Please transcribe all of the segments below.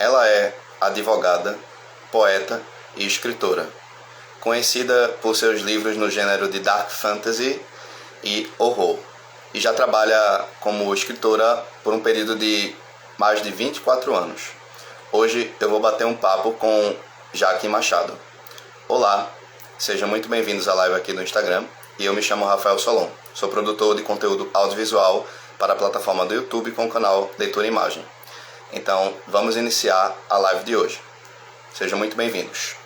Ela é advogada, poeta e escritora, conhecida por seus livros no gênero de dark fantasy e horror, e já trabalha como escritora por um período de mais de 24 anos. Hoje eu vou bater um papo com Jaque Machado. Olá, sejam muito bem-vindos à live aqui no Instagram, e eu me chamo Rafael Solon. Sou produtor de conteúdo audiovisual para a plataforma do YouTube com o canal Leitura Imagem. Então, vamos iniciar a live de hoje. Sejam muito bem-vindos.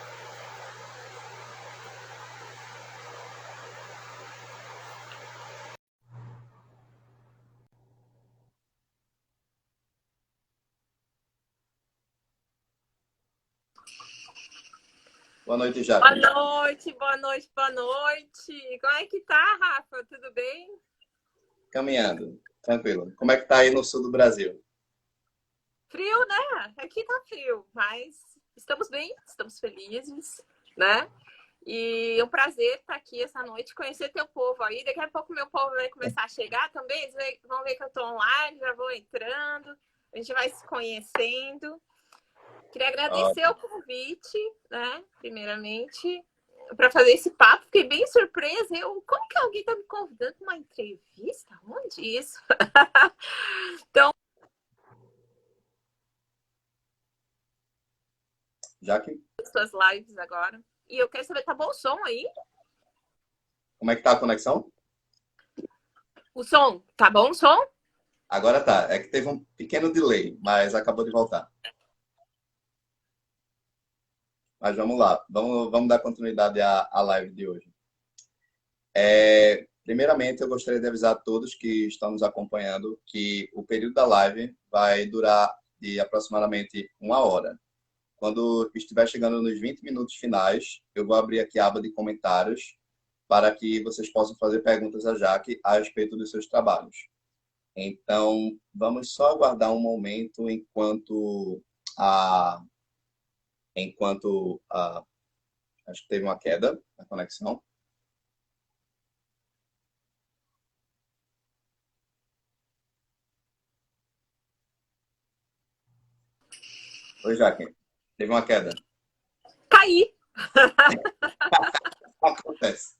Boa noite, Jaque. Boa noite, boa noite, boa noite. Como é que tá, Rafa? Tudo bem? Caminhando, tranquilo. Como é que tá aí no sul do Brasil? Frio, né? Aqui tá frio, mas estamos bem, estamos felizes, né? E é um prazer estar aqui essa noite, conhecer teu povo aí. Daqui a pouco meu povo vai começar a chegar também. Eles vão ver que eu tô online, já vou entrando. A gente vai se conhecendo. Queria agradecer o convite, né? Primeiramente, para fazer esse papo. Fiquei bem surpresa. Como que alguém está me convidando para uma entrevista? Onde isso? Então, Jaque, suas lives agora. E eu quero saber, tá bom o som aí? como é que tá a conexão? O som, tá bom o som? Agora tá. É que teve um pequeno delay, mas acabou de voltar. Mas vamos lá. Vamos dar continuidade à live de hoje. Primeiramente, eu gostaria de avisar a todos que estão nos acompanhando que o período da live vai durar de aproximadamente 1 hora. Quando estiver chegando nos 20 minutos finais, eu vou abrir aqui a aba de comentários para que vocês possam fazer perguntas a Jaque a respeito dos seus trabalhos. Então, vamos só aguardar um momento a, acho que teve uma queda na conexão. Oi, Jaque. Teve uma queda. Caí. Acontece.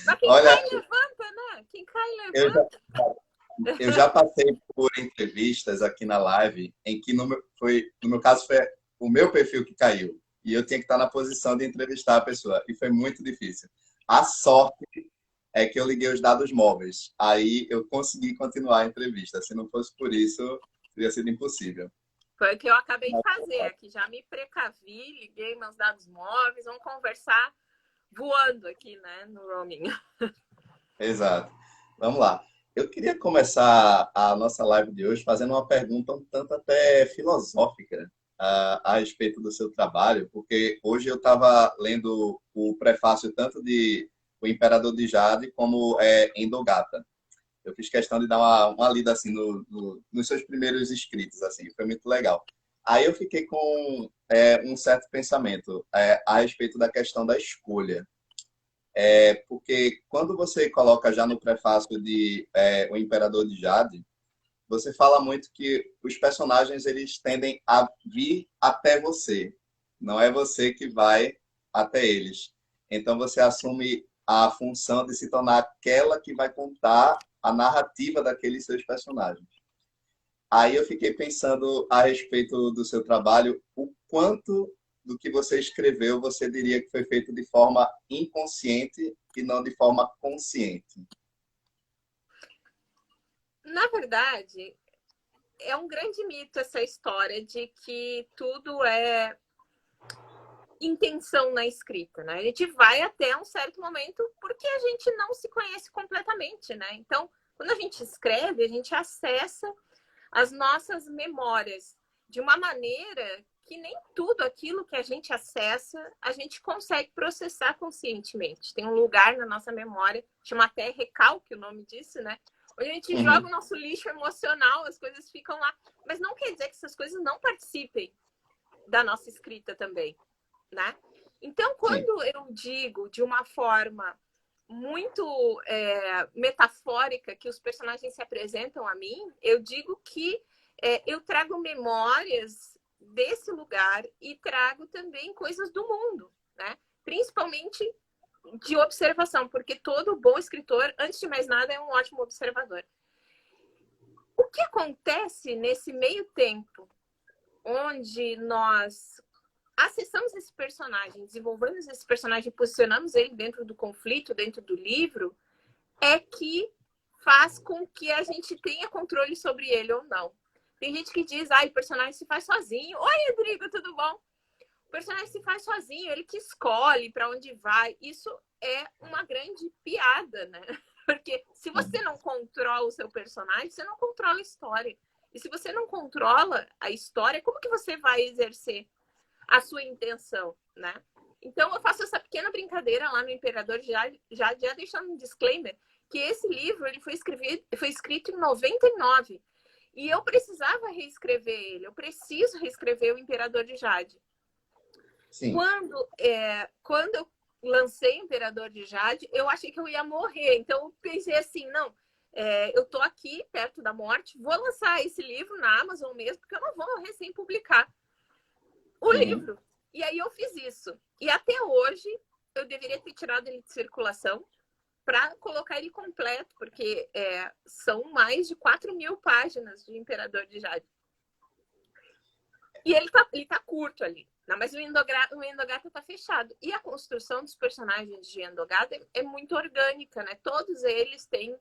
Mas quem Olha, cai, levanta, né? Quem cai, eu já, levanta. eu já passei por entrevistas aqui na live em que, no meu caso, foi o meu perfil que caiu. E eu tinha que estar na posição de entrevistar a pessoa. E foi muito difícil. A sorte é que eu liguei os dados móveis. Aí eu consegui continuar a entrevista. Se não fosse por isso, teria sido impossível. Foi o que eu acabei de fazer aqui. Já me precavi, liguei meus dados móveis. Vamos conversar voando aqui, né? No roaming. Exato. Vamos lá. Eu queria começar a nossa live de hoje fazendo uma pergunta um tanto até filosófica a respeito do seu trabalho, porque hoje eu estava lendo o prefácio tanto de O Imperador de Jade como Endogata. Eu fiz questão de dar uma lida assim nos seus primeiros escritos, assim, foi muito legal. Aí eu fiquei com um certo pensamento a respeito da questão da escolha. Porque quando você coloca já no prefácio de O Imperador de Jade, você fala muito que os personagens eles tendem a vir até você, não é você que vai até eles. Então você assume a função de se tornar aquela que vai contar a narrativa daqueles seus personagens. Aí eu fiquei pensando a respeito do seu trabalho, o quanto do que você escreveu você diria que foi feito de forma inconsciente e não de forma consciente. Na verdade, é um grande mito essa história de que tudo é intenção na escrita, né? A gente vai até um certo momento porque a gente não se conhece completamente, né? Então, quando a gente escreve, a gente acessa as nossas memórias de uma maneira que nem tudo aquilo que a gente acessa a gente consegue processar conscientemente. Tem um lugar na nossa memória, chama até recalque o nome disso, né? Onde a gente joga o nosso lixo emocional, as coisas ficam lá. Mas não quer dizer que essas coisas não participem da nossa escrita também, né? Então, Sim. quando eu digo de uma forma muito metafórica que os personagens se apresentam a mim, eu digo que eu trago memórias desse lugar e trago também coisas do mundo, né? Principalmente de observação, porque todo bom escritor, antes de mais nada, é um ótimo observador. O que acontece nesse meio tempo, onde nós acessamos esse personagem, desenvolvemos esse personagem, posicionamos ele dentro do conflito, dentro do livro, é que faz com que a gente tenha controle sobre ele ou não. Tem gente que diz, o personagem se faz sozinho. Oi, Rodrigo, tudo bom? O personagem se faz sozinho, ele que escolhe para onde vai. Isso é uma grande piada, né? Porque se você não controla o seu personagem, você não controla a história. E se você não controla a história, como que você vai exercer a sua intenção, né? Então, eu faço essa pequena brincadeira lá no Imperador, já deixando um disclaimer, que esse livro ele foi escrito em 99. E eu precisava reescrever ele. Eu preciso reescrever o Imperador de Jade. Sim. Quando eu lancei o Imperador de Jade, eu achei que eu ia morrer. Então, eu pensei assim, não, eu tô aqui perto da morte, vou lançar esse livro na Amazon mesmo, porque eu não vou morrer sem publicar o livro. E aí eu fiz isso. E até hoje, eu deveria ter tirado ele de circulação para colocar ele completo, porque são mais de 4.000 páginas de Imperador de Jade. E ele tá curto ali. Não, mas o Endogata tá fechado. E a construção dos personagens de Endogata é muito orgânica, né? Todos eles têm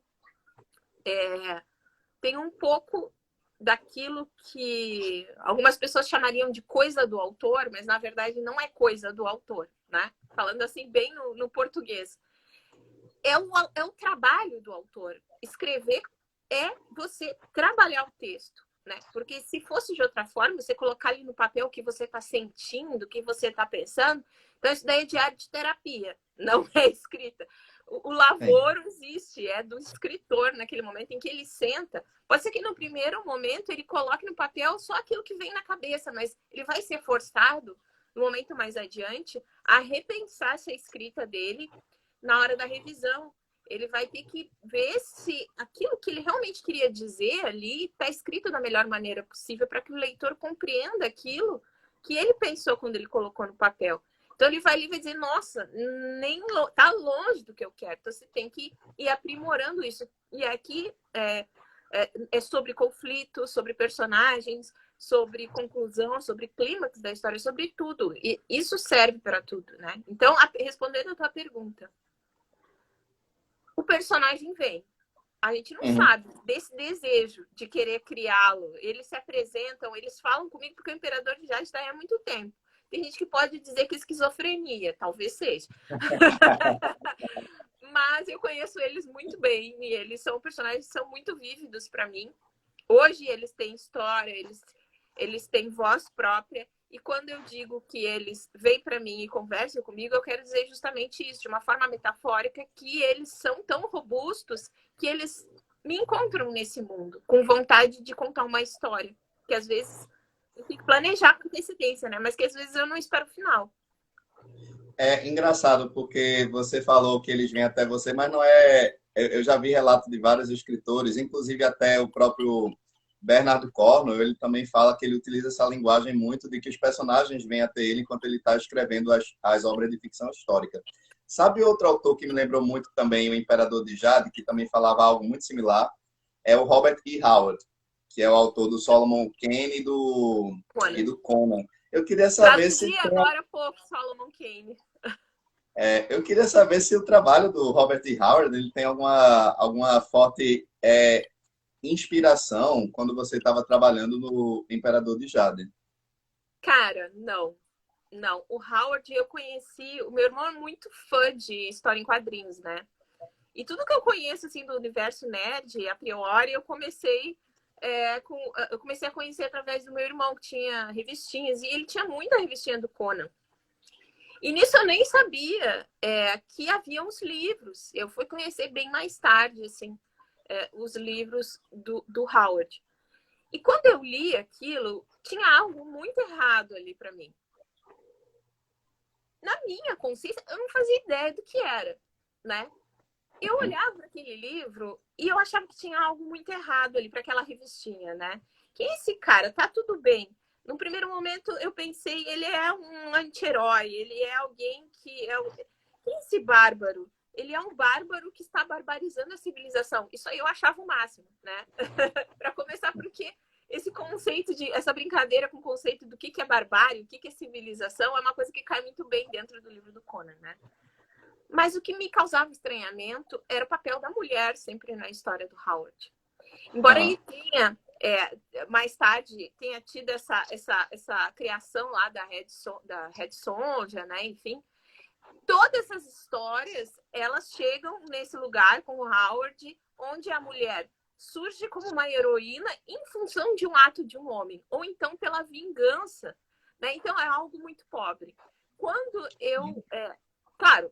um pouco daquilo que algumas pessoas chamariam de coisa do autor, mas na verdade não é coisa do autor, né? Falando assim bem no português. É o trabalho do autor. Escrever é você trabalhar o texto, né? Porque se fosse de outra forma, você colocar ali no papel o que você está sentindo, o que você está pensando, então isso daí é diário de terapia, não é escrita. O lavoro existe, é do escritor naquele momento em que ele senta. Pode ser que no primeiro momento ele coloque no papel só aquilo que vem na cabeça, mas ele vai ser forçado, no momento mais adiante, a repensar essa escrita dele na hora da revisão. Ele vai ter que ver se aquilo que ele realmente queria dizer ali está escrito da melhor maneira possível para que o leitor compreenda aquilo que ele pensou quando ele colocou no papel. Então ele vai ali e vai dizer, nossa, tá longe do que eu quero. Então você tem que ir aprimorando isso. E aqui é sobre conflito, sobre personagens, sobre conclusão, sobre clímax da história, sobre tudo. E isso serve para tudo, né? Então, respondendo a tua pergunta, o personagem vem. A gente não sabe desse desejo de querer criá-lo. Eles se apresentam, eles falam comigo porque o Imperador de Jade está aí há muito tempo. Tem gente que pode dizer que é esquizofrenia, talvez seja. Mas eu conheço eles muito bem e eles são personagens que são muito vívidos para mim. Hoje eles têm história, eles têm voz própria. E quando eu digo que eles vêm para mim e conversam comigo, eu quero dizer justamente isso, de uma forma metafórica, que eles são tão robustos que eles me encontram nesse mundo, com vontade de contar uma história. Que às vezes eu tenho que planejar com antecedência, né? Mas que às vezes eu não espero o final. É engraçado, porque você falou que eles vêm até você, mas não é... Eu já vi relato de vários escritores, inclusive até o próprio Bernardo Cornwell, ele também fala que ele utiliza essa linguagem muito de que os personagens vêm até ele enquanto ele está escrevendo as obras de ficção histórica. Sabe outro autor que me lembrou muito também, o Imperador de Jade, que também falava algo muito similar? É o Robert E. Howard, que é o autor do Solomon Kane e do Conan. Eu queria saber se... agora há pouco Solomon Kane. Eu queria saber se o trabalho do Robert E. Howard ele tem alguma forte inspiração quando você estava trabalhando no Imperador de Jade. Cara, não. Não. O Howard eu conheci... O meu irmão é muito fã de história em quadrinhos, né? E tudo que eu conheço assim, do universo nerd, a priori, eu comecei a conhecer através do meu irmão, que tinha revistinhas. E ele tinha muita revistinha do Conan. E nisso eu nem sabia que havia uns livros. Eu fui conhecer bem mais tarde, assim, os livros do Howard. E quando eu li aquilo, tinha algo muito errado ali para mim. Na minha consciência, eu não fazia ideia do que era, né? Eu olhava para aquele livro e eu achava que tinha algo muito errado ali para aquela revistinha, né? Que esse cara, tá tudo bem, No primeiro momento, eu pensei, ele é um anti-herói, ele é alguém que é... Quem é esse bárbaro? Ele é um bárbaro que está barbarizando a civilização. Isso aí eu achava o máximo, né? Para começar, porque esse conceito essa brincadeira com o conceito do que é barbárie, o que é civilização, é uma coisa que cai muito bem dentro do livro do Conan, né? Mas o que me causava estranhamento era o papel da mulher sempre na história do Howard. Embora ele tenha, mais tarde, tenha tido essa criação lá da Red Sonja, né? Enfim, todas essas histórias, elas chegam nesse lugar com o Howard, onde a mulher surge como uma heroína em função de um ato de um homem, ou então pela vingança, né? Então é algo muito pobre. Quando eu, claro,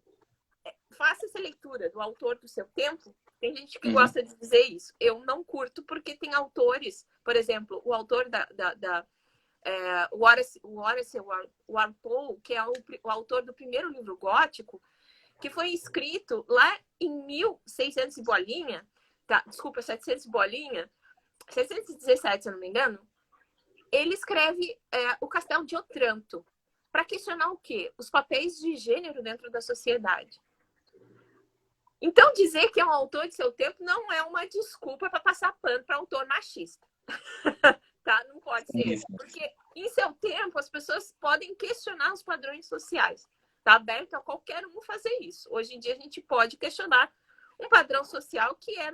faça essa leitura do autor do seu tempo, tem gente que gosta de dizer isso. Eu não curto porque tem autores, por exemplo, o autor Horace Walpole, que é o autor do primeiro livro gótico, que foi escrito lá em 1600 e bolinha, tá? Desculpa, 700 e bolinha, 717, se eu não me engano. Ele escreve o Castelo de Otranto para questionar o quê? Os papéis de gênero dentro da sociedade. Então, dizer que é um autor de seu tempo não é uma desculpa para passar pano para autor machista. Tá? Não pode ser. Porque em seu tempo as pessoas podem questionar os padrões sociais. Está aberto a qualquer um fazer isso. Hoje em dia a gente pode questionar um padrão social que é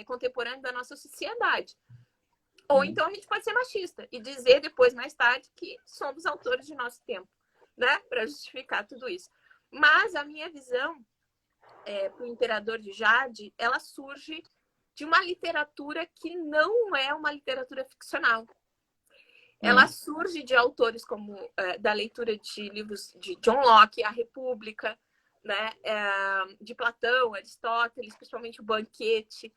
contemporâneo da nossa sociedade. Ou então a gente pode ser machista e dizer depois, mais tarde, que somos autores de nosso tempo, né? Para justificar tudo isso. Mas a minha visão para o Imperador de Jade, ela surge de uma literatura que não é uma literatura ficcional. Ela surge de autores como da leitura de livros de John Locke, A República, né? De Platão, Aristóteles, principalmente o Banquete.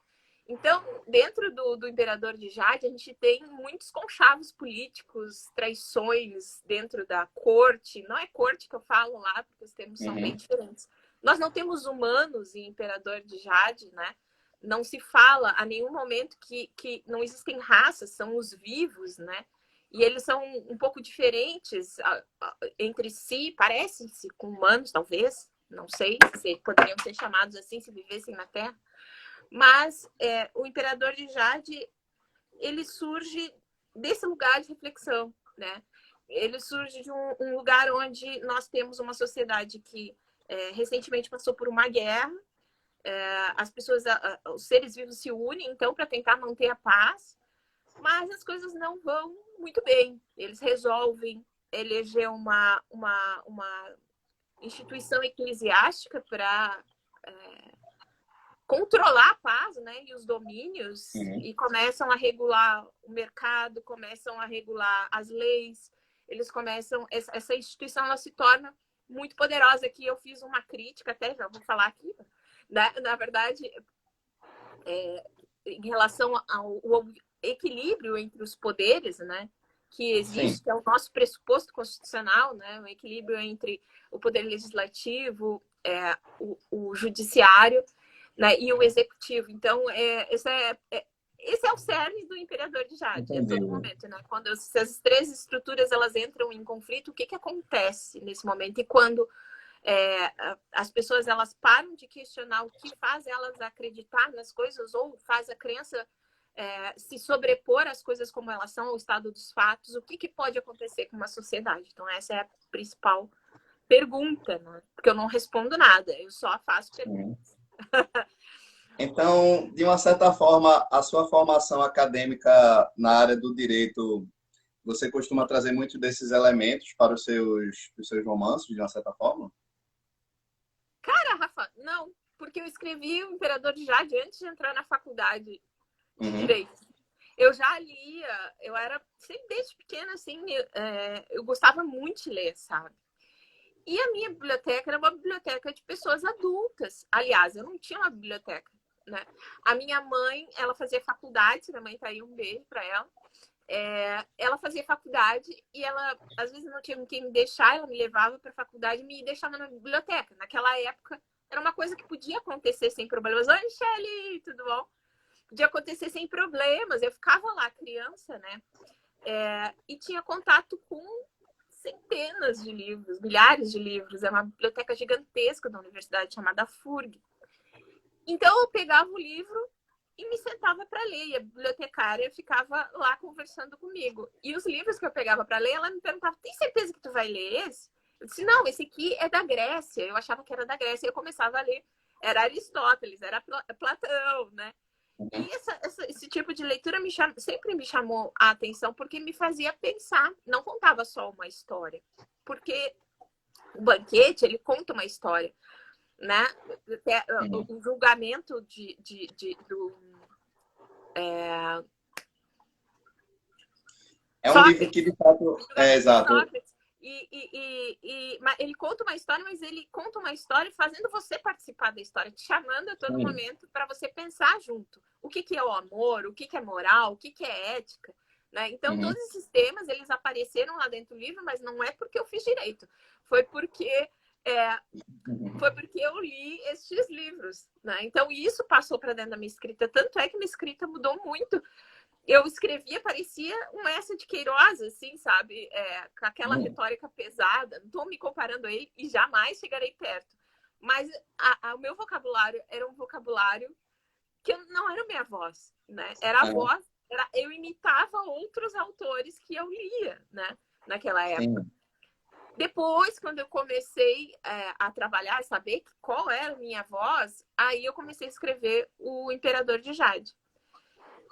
Então, dentro do Imperador de Jade, a gente tem muitos conchavos políticos, traições dentro da corte. Não é corte que eu falo lá, porque os termos são bem diferentes. Nós não temos humanos em Imperador de Jade, né? Não se fala a nenhum momento que não existem raças, são os vivos, né? E eles são um pouco diferentes entre si, parecem-se com humanos, talvez. Não sei se poderiam ser chamados assim se vivessem na Terra. Mas o Imperador de Jade, ele surge desse lugar de reflexão, né? Ele surge de um lugar onde nós temos uma sociedade que recentemente passou por uma guerra. As pessoas, os seres vivos se unem, então, para tentar manter a paz, mas as coisas não vão muito bem. Eles resolvem eleger uma instituição eclesiástica para controlar a paz, né, e os domínios, e começam a regular o mercado, começam a regular as leis. Eles começam, essa instituição ela se torna muito poderosa. Aqui eu fiz uma crítica, até já vou falar aqui, né? Na verdade, em relação ao equilíbrio entre os poderes, né, que existe, que é o nosso pressuposto constitucional, né, o equilíbrio entre o poder legislativo, o judiciário, né, e o executivo. Então, esse é o cerne do Imperador de Jade, a todo momento, né? Quando essas três estruturas elas entram em conflito, o que acontece nesse momento? E quando as pessoas elas param de questionar o que faz elas acreditar nas coisas ou faz a crença se sobrepor às coisas como elas são, ao estado dos fatos, o que pode acontecer com uma sociedade? Então, essa é a principal pergunta, né? Porque eu não respondo nada, eu só faço perguntas. Então, de uma certa forma, a sua formação acadêmica na área do direito, você costuma trazer muitos desses elementos para os seus romances, de uma certa forma? Cara, Rafa, não, porque eu escrevi o Imperador de Jade antes de entrar na faculdade de Direito. Eu já lia, eu era, sempre desde pequena, assim, eu gostava muito de ler, sabe? E a minha biblioteca era uma biblioteca de pessoas adultas. Aliás, eu não tinha uma biblioteca, né? A minha mãe, ela fazia faculdade, minha mãe tá aí, um beijo para ela. Ela fazia faculdade e ela, às vezes, não tinha quem me deixar, ela me levava para a faculdade e me deixava na biblioteca. Naquela época, era uma coisa que podia acontecer sem problemas. Oi, Michele, tudo bom? Podia acontecer sem problemas. Eu ficava lá, criança, né? e tinha contato com centenas de livros, milhares de livros. É uma biblioteca gigantesca da universidade chamada FURG. Então eu pegava o livro e me sentava para ler. E a bibliotecária ficava lá conversando comigo. E os livros que eu pegava para ler, ela me perguntava: tem certeza que tu vai ler esse? Eu disse: não, esse aqui é da Grécia. Eu achava que era da Grécia. E eu começava a ler. Era Aristóteles, era Platão, né? E esse tipo de leitura sempre me chamou a atenção, porque me fazia pensar. Não contava só uma história. Porque o Banquete, ele conta uma história, né? O julgamento É um livro que, de fato, é exato. Ele conta uma história, mas ele conta uma história fazendo você participar da história, te chamando a todo momento para você pensar junto. O que é o amor, o que é moral, o que é ética, né? Então, todos esses temas, eles apareceram lá dentro do livro, mas não é porque eu fiz direito. Foi porque eu li estes livros, né? Então, isso passou para dentro da minha escrita. Tanto é que minha escrita mudou muito. Eu escrevia, parecia um Eça de Queiroz, assim, sabe? Com aquela retórica pesada. Não estou me comparando a ele e jamais chegarei perto. Mas o meu vocabulário era um vocabulário que não era a minha voz, né? Era a voz, eu imitava outros autores que eu lia, né? Naquela época. Sim. Depois, quando eu comecei a trabalhar, a saber qual era a minha voz, aí eu comecei a escrever O Imperador de Jade.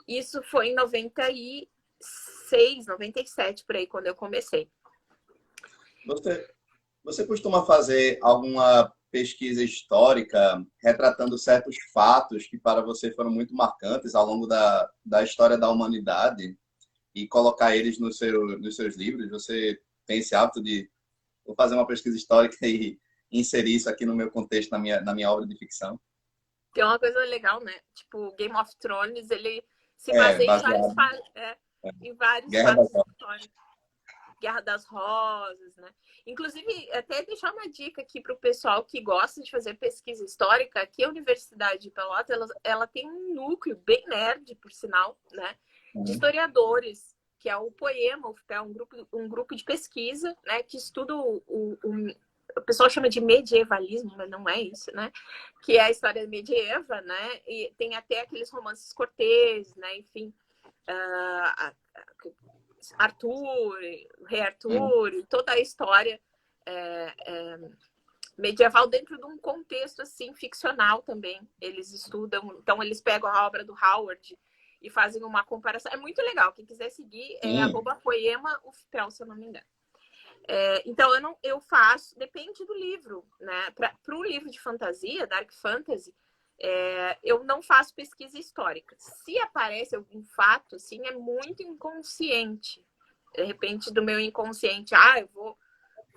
Isso foi em 96, 97, por aí, quando eu comecei. Você costuma fazer alguma pesquisa histórica retratando certos fatos que para você foram muito marcantes ao longo da história da humanidade e colocar eles nos seus livros? Você tem esse hábito de vou fazer uma pesquisa histórica e inserir isso aqui no meu contexto, na minha obra de ficção? Tem uma coisa legal, né? Tipo, Game of Thrones, ele se baseia em vários fatos históricos. Guerra das Rosas, né? Inclusive, até deixar uma dica aqui para o pessoal que gosta de fazer pesquisa histórica, que a Universidade de Pelotas, ela tem um núcleo bem nerd, por sinal, né? De historiadores, que é o Poema, é um grupo de pesquisa, né? Que estuda o pessoal chama de medievalismo, mas não é isso, né? Que é a história medieva, né? E tem até aqueles romances corteses, né? Enfim, Arthur, Rei Arthur, toda a história medieval dentro de um contexto assim ficcional também. Eles estudam, então eles pegam a obra do Howard e fazem uma comparação. É muito legal. Quem quiser seguir é @poema_ufpel, se eu não me engano. Então eu faço, depende do livro, né? Para um livro de fantasia, dark fantasy, eu não faço pesquisa histórica. Se aparece algum fato, assim, é muito inconsciente. De repente, do meu inconsciente, eu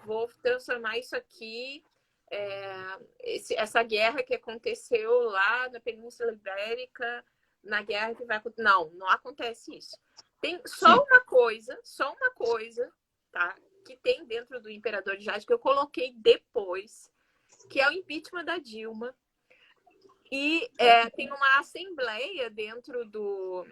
vou transformar isso aqui, essa guerra que aconteceu lá na Península Ibérica, na guerra que vai acontecer. Não acontece isso. Tem só uma coisa, tá? Que tem dentro do Imperador de Jade, que eu coloquei depois, que é o impeachment da Dilma. E tem uma assembleia dentro do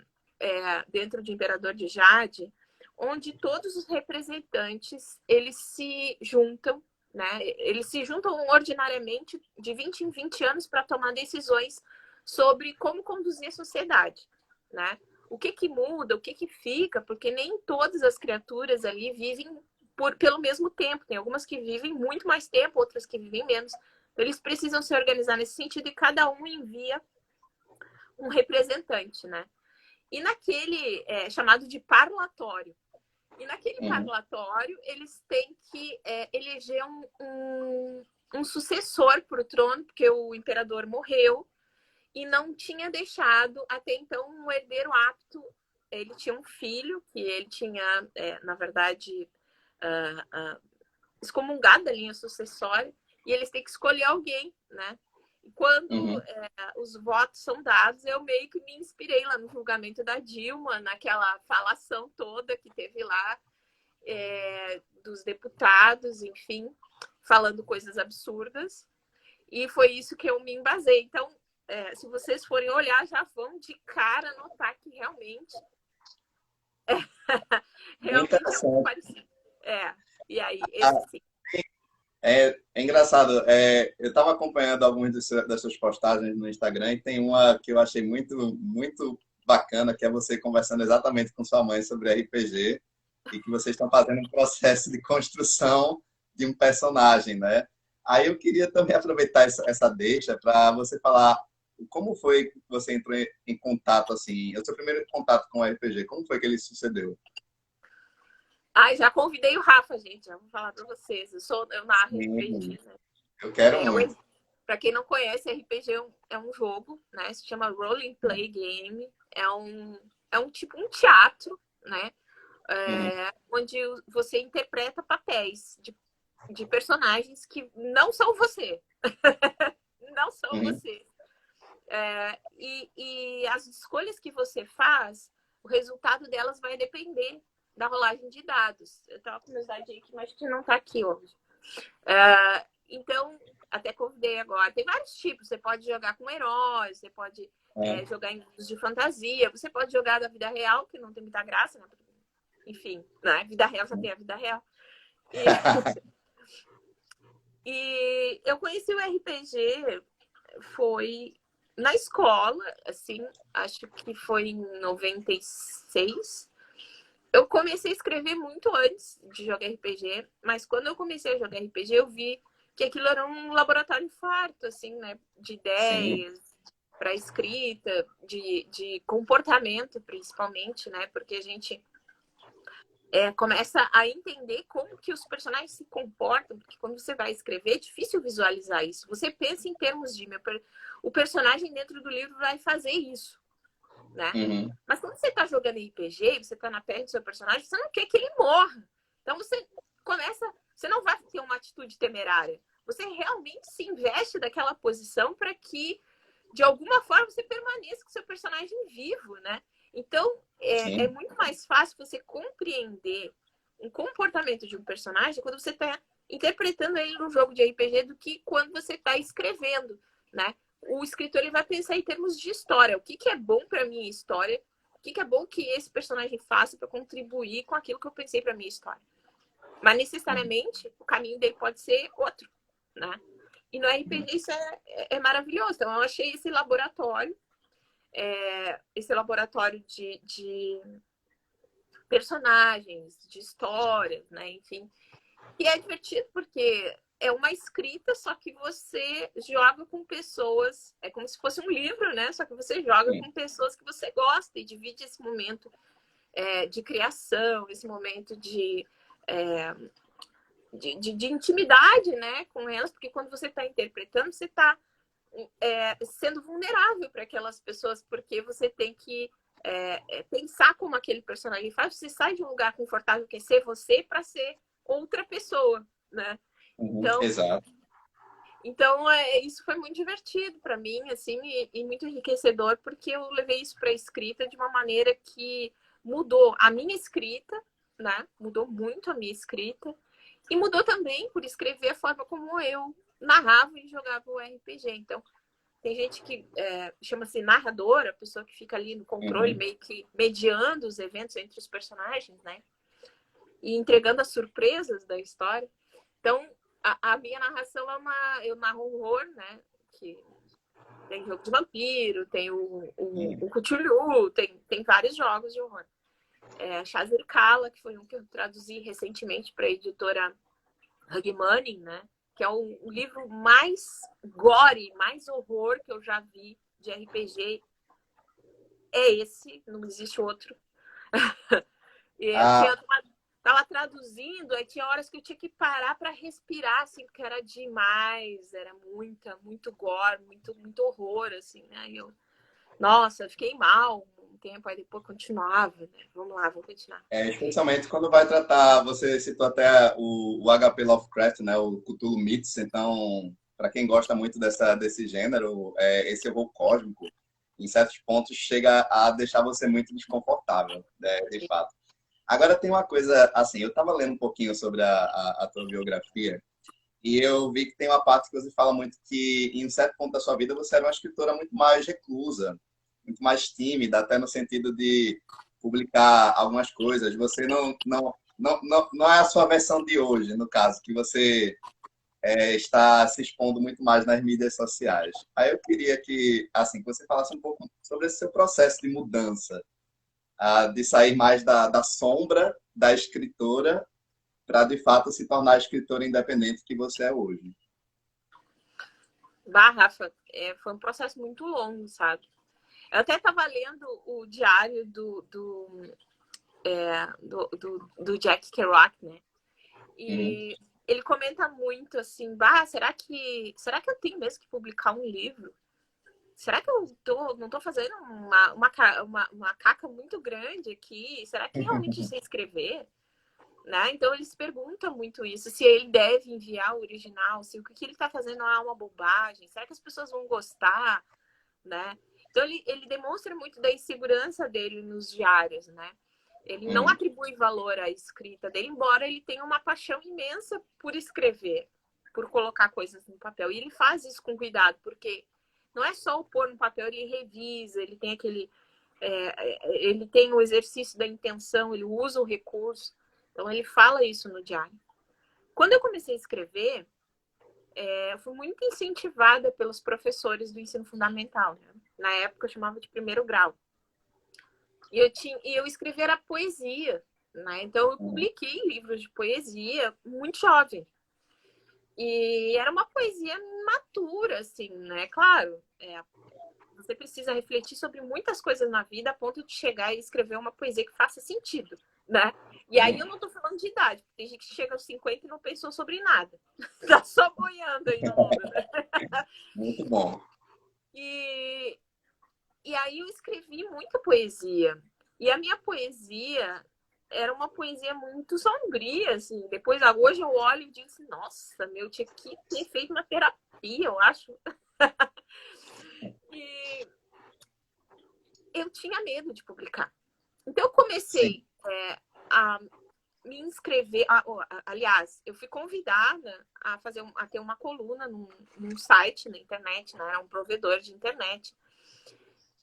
Imperador de Jade, onde todos os representantes, eles se juntam, né? Eles se juntam ordinariamente de 20 em 20 anos para tomar decisões sobre como conduzir a sociedade, né? O que muda, o que fica, porque nem todas as criaturas ali vivem pelo mesmo tempo. Tem algumas que vivem muito mais tempo, outras que vivem menos. Eles precisam se organizar nesse sentido e cada um envia um representante, né? E naquele chamado de parlatório. E naquele parlatório, eles têm que eleger um sucessor para o trono, porque o imperador morreu e não tinha deixado até então um herdeiro apto. Ele tinha um filho que ele tinha, na verdade, excomungado da linha sucessória, e eles têm que escolher alguém, né? E quando os votos são dados, eu meio que me inspirei lá no julgamento da Dilma, naquela falação toda que teve lá, dos deputados, enfim, falando coisas absurdas. E foi isso que eu me embasei. Então, se vocês forem olhar, já vão de cara notar que realmente interessante. parecido. E aí, Ah, esse sim. é engraçado. Eu estava acompanhando algumas das suas postagens no Instagram e tem uma que eu achei muito, muito bacana, que é você conversando exatamente com sua mãe sobre RPG e que vocês estão fazendo um processo de construção de um personagem, né? Aí eu queria também aproveitar essa deixa para você falar como foi que você entrou em contato, assim, o seu primeiro contato com o RPG, como foi que ele sucedeu? Ai, já convidei o Rafa, gente, já vou falar para vocês. Eu narro Sim, RPG, né? eu quero muito. Para quem não conhece, RPG é um jogo, né? Se chama Role Play Game. É um tipo um teatro, né? Uhum, Onde você interpreta papéis de personagens que não são você. Não são uhum. você. E as escolhas que você faz, o resultado delas vai depender da rolagem de dados. Eu estava com meus dados aqui, mas que não está aqui hoje. Então, até convidei agora. Tem vários tipos. Você pode jogar com heróis, você pode É. jogar em mundos de fantasia, você pode jogar da vida real, que não tem muita graça, né? Enfim, né? Vida real já tem a vida real. E eu conheci o RPG foi na escola, assim, acho que foi em 96. Eu comecei a escrever muito antes de jogar RPG, mas quando eu comecei a jogar RPG, eu vi que aquilo era um laboratório farto, assim, né? De Sim, ideias para escrita, de comportamento, principalmente, né? Porque a gente começa a entender como que os personagens se comportam, porque quando você vai escrever é difícil visualizar isso. Você pensa em termos de o personagem dentro do livro vai fazer isso, né? uhum, Mas quando você está jogando RPG, você está na pele do seu personagem, você não quer que ele morra. Então você não vai ter uma atitude temerária. Você realmente se investe daquela posição para que, de alguma forma, você permaneça com seu personagem vivo, né? Então, é sim. muito mais fácil você compreender um comportamento de um personagem quando você está interpretando ele num jogo de RPG do que quando você está escrevendo, né? O escritor ele vai pensar em termos de história. O que é bom para minha história? O que é bom que esse personagem faça para contribuir com aquilo que eu pensei para minha história? Mas necessariamente o caminho dele pode ser outro, né? E no RPG isso é maravilhoso. Então eu achei esse laboratório de personagens, de histórias, né? Enfim. E é divertido porque é uma escrita, só que você joga com pessoas. É como se fosse um livro, né? Só que você joga Sim. com pessoas que você gosta e divide esse momento de criação, esse momento de intimidade, né? Com elas, porque quando você está interpretando, você está sendo vulnerável para aquelas pessoas, porque você tem que pensar como aquele personagem faz. Você sai de um lugar confortável que é ser você para ser outra pessoa, né? Uhum, Então, exato. isso foi muito divertido para mim, assim, e muito enriquecedor, porque eu levei isso para a escrita de uma maneira que mudou a minha escrita, né? Mudou muito a minha escrita e mudou também por escrever a forma como eu narrava e jogava o RPG. Então, tem gente que chama-se narradora, a pessoa que fica ali no controle, Uhum. meio que mediando os eventos entre os personagens, né? E entregando as surpresas da história. Então, a minha narração eu narro horror, né? Que tem jogo de vampiro, tem o Cthulhu, tem vários jogos de horror. Shazir Kala, que foi um que eu traduzi recentemente para a editora Hug Money, né? Que é o livro mais gore, mais horror que eu já vi de RPG. É esse, não existe outro. E eu Ah, tava traduzindo, aí tinha horas que eu tinha que parar para respirar, assim, porque era demais, era muito gore, muito horror, assim, né? Nossa, eu fiquei mal um tempo, aí depois continuava, né? Vamos lá, vou continuar. especialmente quando vai tratar, você citou até o HP Lovecraft, né, o Cthulhu Mythos, então, para quem gosta muito desse gênero, esse horror cósmico, em certos pontos, chega a deixar você muito desconfortável, né, de fato. Agora tem uma coisa, assim, eu estava lendo um pouquinho sobre a tua biografia, e eu vi que tem uma parte que você fala muito que, em um certo ponto da sua vida, você era uma escritora muito mais reclusa, muito mais tímida, até no sentido de publicar algumas coisas. Você não é a sua versão de hoje, no caso, que você está se expondo muito mais nas mídias sociais. Aí eu queria que, assim, que você falasse um pouco sobre esse seu processo de mudança, de sair mais da sombra da escritora para, de fato, se tornar a escritora independente que você é hoje. Bah, Rafa, foi um processo muito longo, sabe? Eu até estava lendo o diário do Jack Kerouac, né? E ele comenta muito assim, bah, será que eu tenho mesmo que publicar um livro? Será que eu não estou fazendo uma caca muito grande aqui? Será que realmente sei escrever? Né? Então eles perguntam muito isso, se ele deve enviar o original, se o que ele está fazendo é uma bobagem, será que as pessoas vão gostar? Né? Então ele demonstra muito da insegurança dele nos diários, né? Ele não atribui valor à escrita dele, embora ele tenha uma paixão imensa por escrever, por colocar coisas no papel. E ele faz isso com cuidado, porque não é só o pôr no papel, ele revisa, ele tem ele tem o exercício da intenção, ele usa o recurso. Então ele fala isso no diário. Quando eu comecei a escrever, eu fui muito incentivada pelos professores do ensino fundamental, né? Na época eu chamava de primeiro grau. E eu escrevia era poesia, né? Então eu publiquei livros de poesia muito jovem. E era uma poesia matura, assim, né? Claro, você precisa refletir sobre muitas coisas na vida a ponto de chegar e escrever uma poesia que faça sentido, né? E aí eu não tô falando de idade, porque tem gente que chega aos 50 e não pensou sobre nada. Tá só boiando aí no mundo, né? Muito bom. E aí eu escrevi muita poesia. E a minha poesia era uma poesia muito sombria, assim. Depois, hoje eu olho e digo assim, nossa, meu, tinha que ter feito uma terapia, eu acho. E eu tinha medo de publicar. Então eu comecei a me inscrever. Aliás, eu fui convidada a ter uma coluna num site na internet, né? Era um provedor de internet.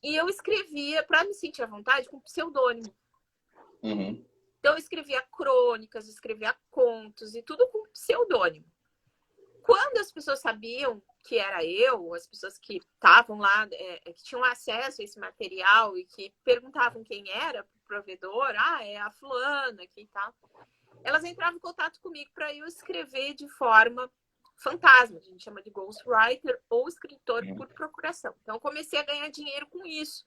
E eu escrevia, para me sentir à vontade, com pseudônimo. Então eu escrevia crônicas, escrevia contos e tudo com pseudônimo. Quando as pessoas sabiam que era eu, as pessoas que estavam lá, que tinham acesso a esse material e que perguntavam quem era o provedor, é a fulana aqui e tal, elas entravam em contato comigo para eu escrever de forma fantasma, a gente chama de ghostwriter ou escritor por procuração. Então eu comecei a ganhar dinheiro com isso.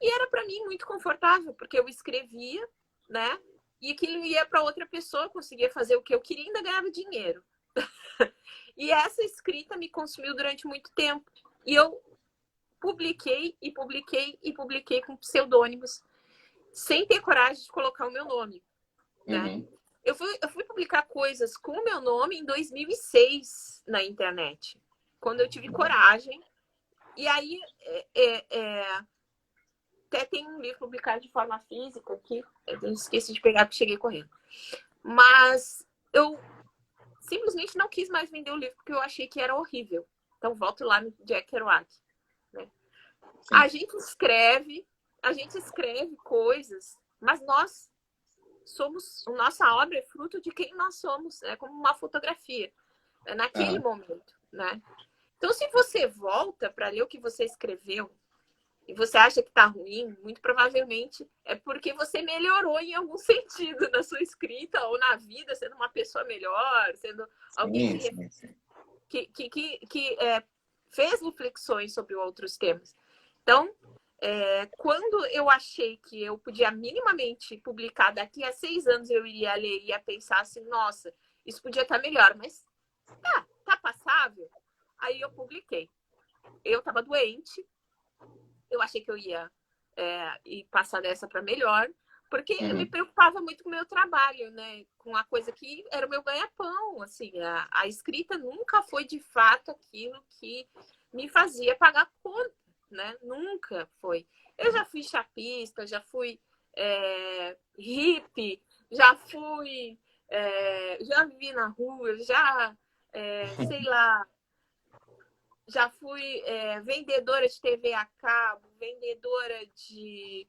E era para mim muito confortável, porque eu escrevia, né? E aquilo ia para outra pessoa, conseguia fazer o que eu queria e ainda ganhava dinheiro. E essa escrita me consumiu durante muito tempo. E eu publiquei e publiquei e publiquei com pseudônimos, sem ter coragem de colocar o meu nome, né? Eu fui publicar coisas com o meu nome em 2006 na internet, quando eu tive coragem. E aí, até tem um livro publicado de forma física aqui, eu esqueci de pegar porque cheguei correndo. Mas eu simplesmente não quis mais vender o livro porque eu achei que era horrível. Então, volto lá no Jack Kerouac. Né? A gente escreve coisas, mas nós nossa obra é fruto de quem nós somos, é como uma fotografia, naquele momento, né? Então, se você volta para ler o que você escreveu e você acha que está ruim, muito provavelmente é porque você melhorou em algum sentido na sua escrita ou na vida, sendo uma pessoa melhor, sendo alguém que fez reflexões sobre outros temas. Então, quando eu achei que eu podia minimamente publicar daqui a 6 anos, eu iria ler e ia pensar assim, nossa, isso podia estar melhor, mas tá passável. Aí eu publiquei. Eu estava doente, eu achei que eu ia ir passar dessa para melhor, porque eu me preocupava muito com o meu trabalho, né? Com a coisa que era o meu ganha-pão, assim, a escrita nunca foi de fato aquilo que me fazia pagar conta, né? Nunca foi. Eu já fui chapista, já fui hippie, já fui, já vivi na rua, já, sei lá, já fui vendedora de TV a cabo, vendedora de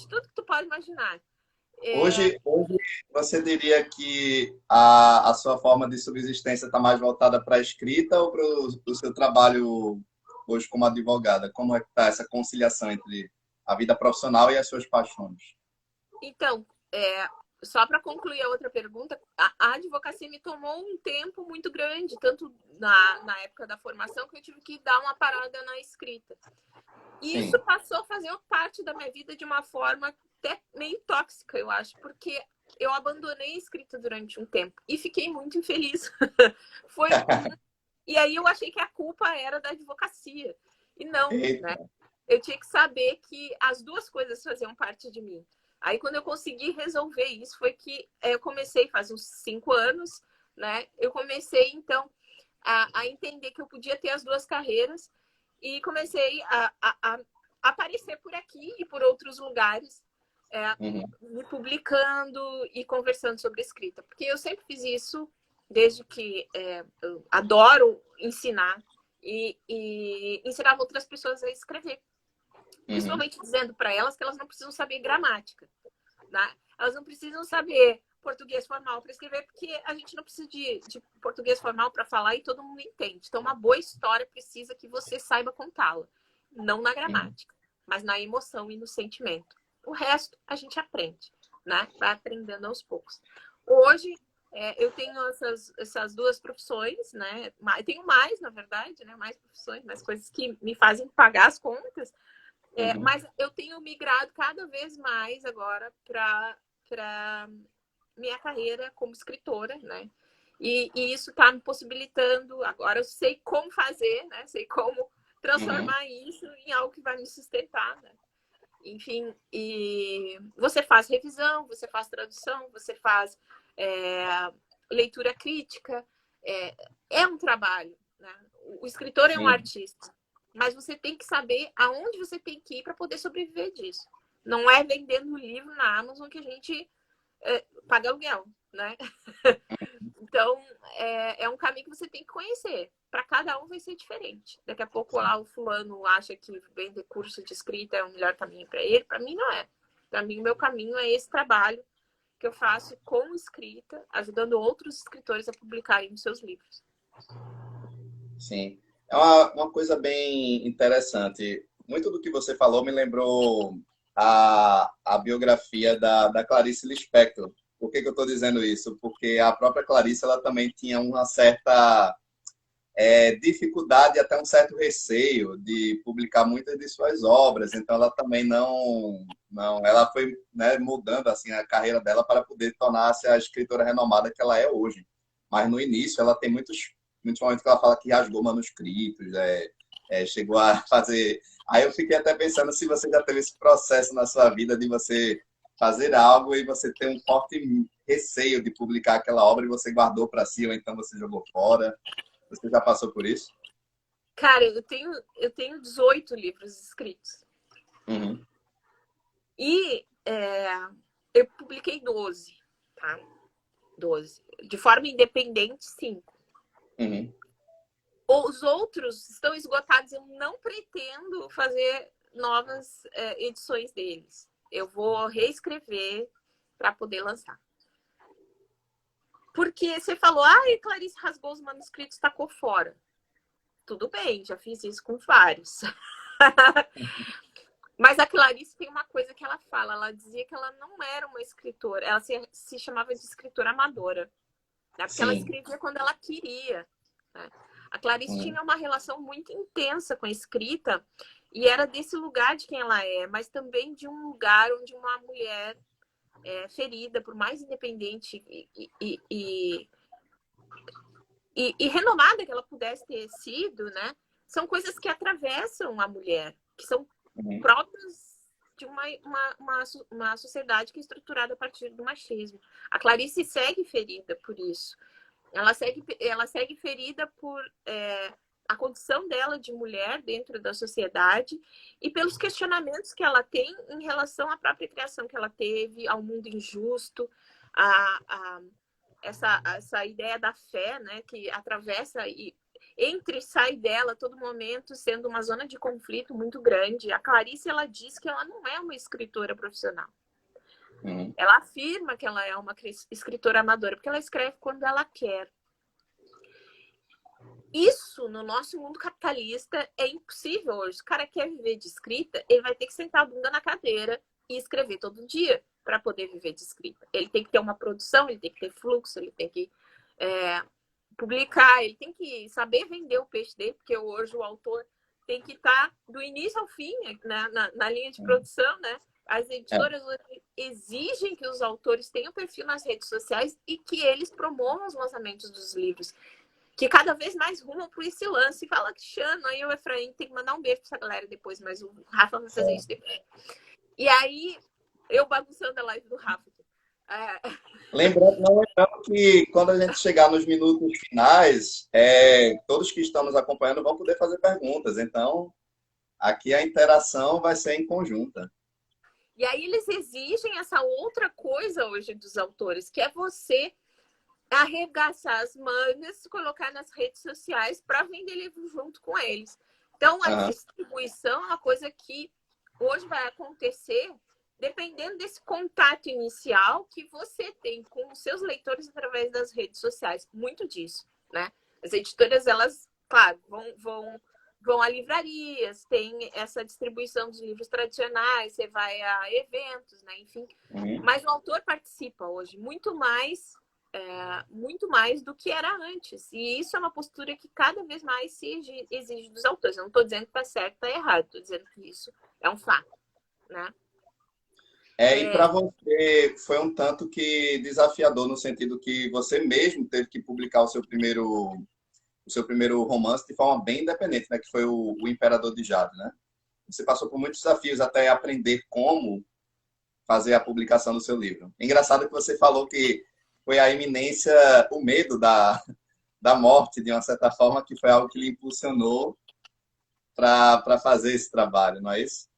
tudo que tu pode imaginar. Hoje você diria que a sua forma de subsistência está mais voltada para a escrita ou para o seu trabalho hoje como advogada? Como é que está essa conciliação entre a vida profissional e as suas paixões? Então, só para concluir a outra pergunta, a advocacia me tomou um tempo muito grande, tanto na época da formação, que eu tive que dar uma parada na escrita. E isso Sim. passou a fazer parte da minha vida de uma forma até meio tóxica, eu acho, porque eu abandonei a escrita durante um tempo e fiquei muito infeliz. Foi E aí eu achei que a culpa era da advocacia. E não, né? Eita. Eu tinha que saber que as duas coisas faziam parte de mim. Aí quando eu consegui resolver isso, foi que eu comecei, faz uns 5 anos, né? Eu comecei, então, a entender que eu podia ter as duas carreiras e comecei a aparecer por aqui e por outros lugares, Uhum. me publicando e conversando sobre escrita. Porque eu sempre fiz isso desde que eu adoro ensinar e ensinar outras pessoas a escrever. Uhum. Principalmente dizendo para elas que elas não precisam saber gramática, né? Elas não precisam saber português formal para escrever, porque a gente não precisa de português formal para falar e todo mundo entende. Então, uma boa história precisa que você saiba contá-la, não na Uhum. gramática, mas na emoção e no sentimento. O resto a gente aprende, né? Vai aprendendo aos poucos. Hoje, eu tenho essas duas profissões, né? Eu tenho mais, na verdade, né? Mais profissões, mais coisas que me fazem pagar as contas. Uhum. Mas eu tenho migrado cada vez mais agora para minha carreira como escritora, né? E isso está me possibilitando. Agora eu sei como fazer, né? Sei como Uhum. transformar isso em algo que vai me sustentar, né? Enfim, e você faz revisão, você faz tradução, você faz é, leitura crítica. É um trabalho, né? O escritor é um Sim. artista, mas você tem que saber aonde você tem que ir para poder sobreviver disso. Não é vendendo livro na Amazon que a gente paga aluguel, né? Então, é um caminho que você tem que conhecer. Para cada um vai ser diferente. Daqui a pouco lá o fulano acha que vender curso de escrita é o melhor caminho para ele. Para mim não é. Para mim, o meu caminho é esse trabalho que eu faço com escrita, ajudando outros escritores a publicarem os seus livros. Sim. É uma coisa bem interessante. Muito do que você falou me lembrou a biografia da Clarice Lispector. Por que eu estou dizendo isso? Porque a própria Clarice ela também tinha uma certa dificuldade, até um certo receio de publicar muitas de suas obras. Então, ela também não ela foi, né, mudando assim a carreira dela para poder tornar-se a escritora renomada que ela é hoje. Mas no início, ela tem muitos momentos que ela fala que rasgou manuscritos, chegou a fazer. Aí eu fiquei até pensando se você já teve esse processo na sua vida de você fazer algo e você ter um forte receio de publicar aquela obra e você guardou para si ou então você jogou fora. Você já passou por isso? Cara, eu tenho 18 livros escritos. Uhum. E eu publiquei 12, tá? 12. De forma independente, 5. Uhum. Os outros estão esgotados. Eu não pretendo fazer novas edições deles. Eu vou reescrever para poder lançar. Porque você falou, Clarice rasgou os manuscritos, tacou fora. Tudo bem, já fiz isso com vários. Mas a Clarice tem uma coisa que ela fala. Ela dizia que ela não era uma escritora. Ela se chamava de escritora amadora. Né? Porque ela Sim. escrevia quando ela queria. Né? A Clarice Uhum. tinha uma relação muito intensa com a escrita. E era desse lugar de quem ela é. Mas também de um lugar onde uma mulher ferida, por mais independente e renomada que ela pudesse ter sido, né? São coisas que atravessam a mulher, que são Uhum. próprias de uma sociedade que é estruturada a partir do machismo. A Clarice segue ferida por isso. Ela segue ferida por a condição dela de mulher dentro da sociedade e pelos questionamentos que ela tem em relação à própria criação que ela teve, ao mundo injusto, a essa ideia da fé, né, que atravessa e entra e sai dela a todo momento, sendo uma zona de conflito muito grande. A Clarice, ela diz que ela não é uma escritora profissional. Uhum. Ela afirma que ela é uma escritora amadora, porque ela escreve quando ela quer. Isso, no nosso mundo capitalista, é impossível hoje. O cara quer viver de escrita, ele vai ter que sentar a bunda na cadeira e escrever todo dia para poder viver de escrita. Ele tem que ter uma produção, ele tem que ter fluxo, ele tem que publicar, ele tem que saber vender o peixe dele, porque hoje o autor tem que estar do início ao fim, né, na linha de produção, né? As editoras exigem que os autores tenham perfil nas redes sociais e que eles promovam os lançamentos dos livros, que cada vez mais rumam por esse lance. Fala, Cristiano, aí o Efraim tem que mandar um beijo pra essa galera depois, mas o Rafa vai fazer isso depois. E aí, eu bagunçando a live do Rafa. Lembrando que quando a gente chegar nos minutos finais, todos que estão nos acompanhando vão poder fazer perguntas. Então, aqui a interação vai ser em conjunta. E aí eles exigem essa outra coisa hoje dos autores, que é você arregaçar as mangas, colocar nas redes sociais para vender livro junto com eles. Então, a distribuição é uma coisa que hoje vai acontecer dependendo desse contato inicial que você tem com os seus leitores através das redes sociais. Muito disso, né? As editoras, elas, claro, vão a livrarias, tem essa distribuição dos livros tradicionais, você vai a eventos, né? Enfim. Mas o autor participa hoje muito mais do que era antes. E isso é uma postura que cada vez mais se exige dos autores. Eu não estou dizendo que está certo, está errado. Estou dizendo que isso é um fato, né? E para você foi um tanto que desafiador, no sentido que você mesmo teve que publicar o seu primeiro romance de forma bem independente, né? Que foi o Imperador de Jade, né? Você passou por muitos desafios até aprender como fazer a publicação do seu livro. Engraçado que você falou que foi a iminência, o medo da morte, de uma certa forma, que foi algo que lhe impulsionou para fazer esse trabalho, não é isso?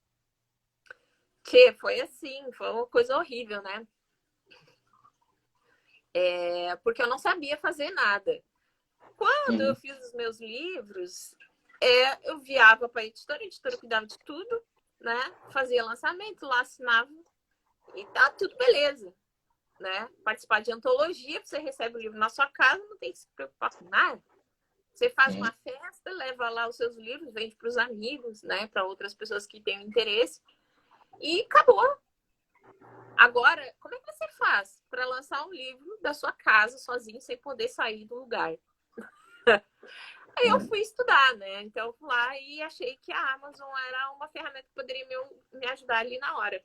Que foi assim, foi uma coisa horrível, né? Porque eu não sabia fazer nada. Quando eu fiz os meus livros, eu enviava para a editora cuidava de tudo, né? Fazia lançamento, lá assinava e tá tudo beleza, né? Participar de antologia, você recebe o livro na sua casa, não tem que se preocupar com nada. Você faz uma festa, leva lá os seus livros, vende para os amigos, né? Para outras pessoas que tenham interesse. E acabou. Agora, como é que você faz para lançar um livro da sua casa sozinho, sem poder sair do lugar? Aí eu fui estudar, né? Então eu fui lá e achei que a Amazon era uma ferramenta que poderia me ajudar ali na hora.